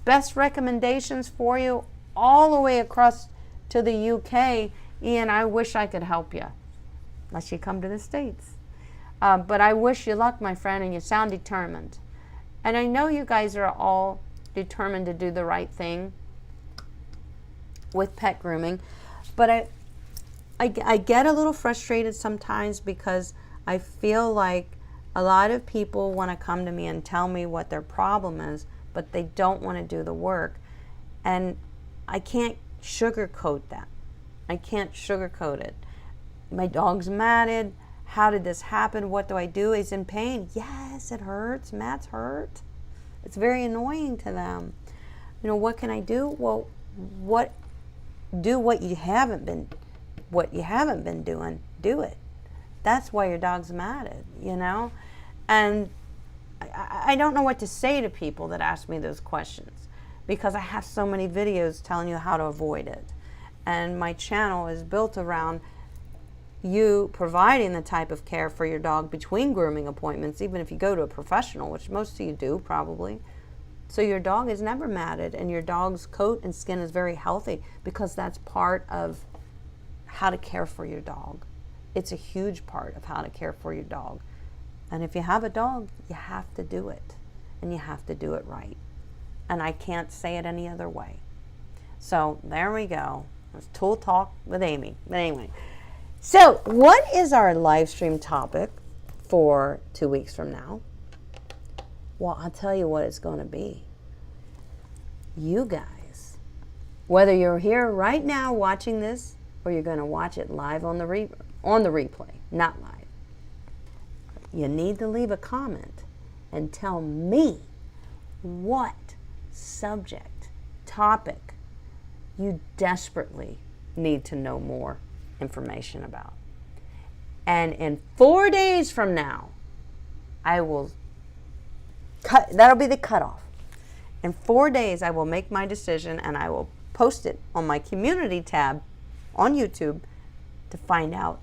best recommendations for you all the way across to the UK. Ian, I wish I could help you, unless you come to the States. But I wish you luck, my friend, and you sound determined. And I know you guys are all determined to do the right thing with pet grooming. But I get a little frustrated sometimes because I feel like a lot of people want to come to me and tell me what their problem is, but they don't want to do the work. And I can't sugarcoat that. I can't sugarcoat it. My dog's matted. How did this happen? What do I do? He's in pain. Yes, it hurts. Matt's hurt. It's very annoying to them. You know, what can I do? Well, what you haven't been doing. Do it. That's why your dog's matted, you know? And I don't know what to say to people that ask me those questions, because I have so many videos telling you how to avoid it. And my channel is built around you providing the type of care for your dog between grooming appointments, even if you go to a professional, which most of you do probably. So your dog is never matted and your dog's coat and skin is very healthy, because that's part of how to care for your dog. It's a huge part of how to care for your dog. And if you have a dog, you have to do it, and you have to do it right. And I can't say it any other way. So there we go. It's Tool Talk with Amy. But anyway, so what is our live stream topic for 2 weeks from now? Well, I'll tell you what it's going to be. You guys, whether you're here right now watching this or you're going to watch it live on the replay, not live, you need to leave a comment and tell me what subject, topic you desperately need to know more information about. And in 4 days from now, I will that'll be the cutoff. In 4 days, I will make my decision and I will post it on my community tab on YouTube to find out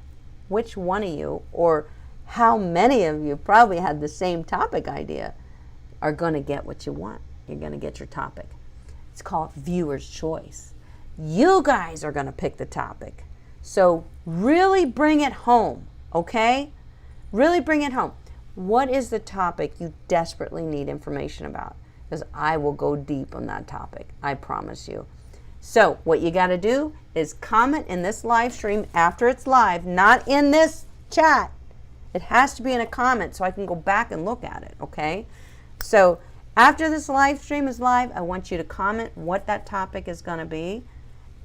which one of you, or how many of you probably had the same topic idea, are going to get what you want. You're going to get your topic. It's called viewer's choice. You guys are going to pick the topic. So really bring it home, okay? Really bring it home. What is the topic you desperately need information about? Because I will go deep on that topic, I promise you. So what you got to do is comment in this live stream after it's live, not in this chat. It has to be in a comment so I can go back and look at it, okay? So after this live stream is live, I want you to comment what that topic is going to be.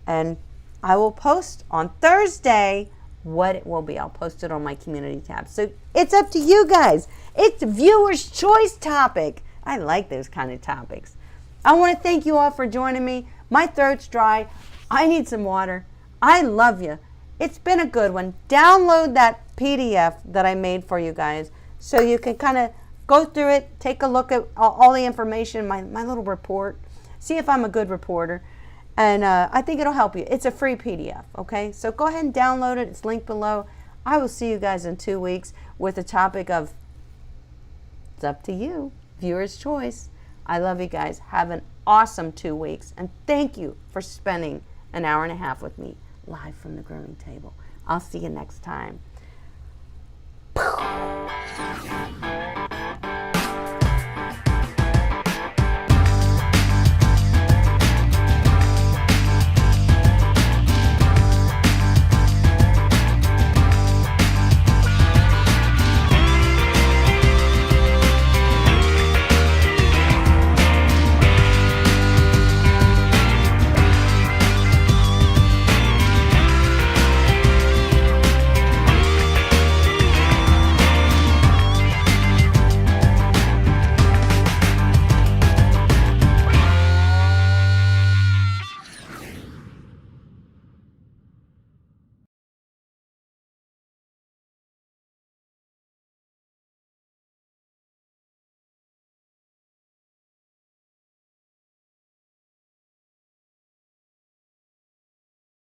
And I will post on Thursday what it will be. I'll post it on my community tab. So it's up to you guys. It's viewer's choice topic. I like those kind of topics. I want to thank you all for joining me. My throat's dry. I need some water. I love you. It's been a good one. Download that PDF that I made for you guys so you can kind of go through it, take a look at all the information, my little report, see if I'm a good reporter. And I think it'll help you. It's a free PDF, okay? So go ahead and download it. It's linked below. I will see you guys in 2 weeks with the topic of, it's up to you, viewer's choice. I love you guys. Have an awesome 2 weeks. And thank you for spending an hour and a half with me live from the grooming table. I'll see you next time.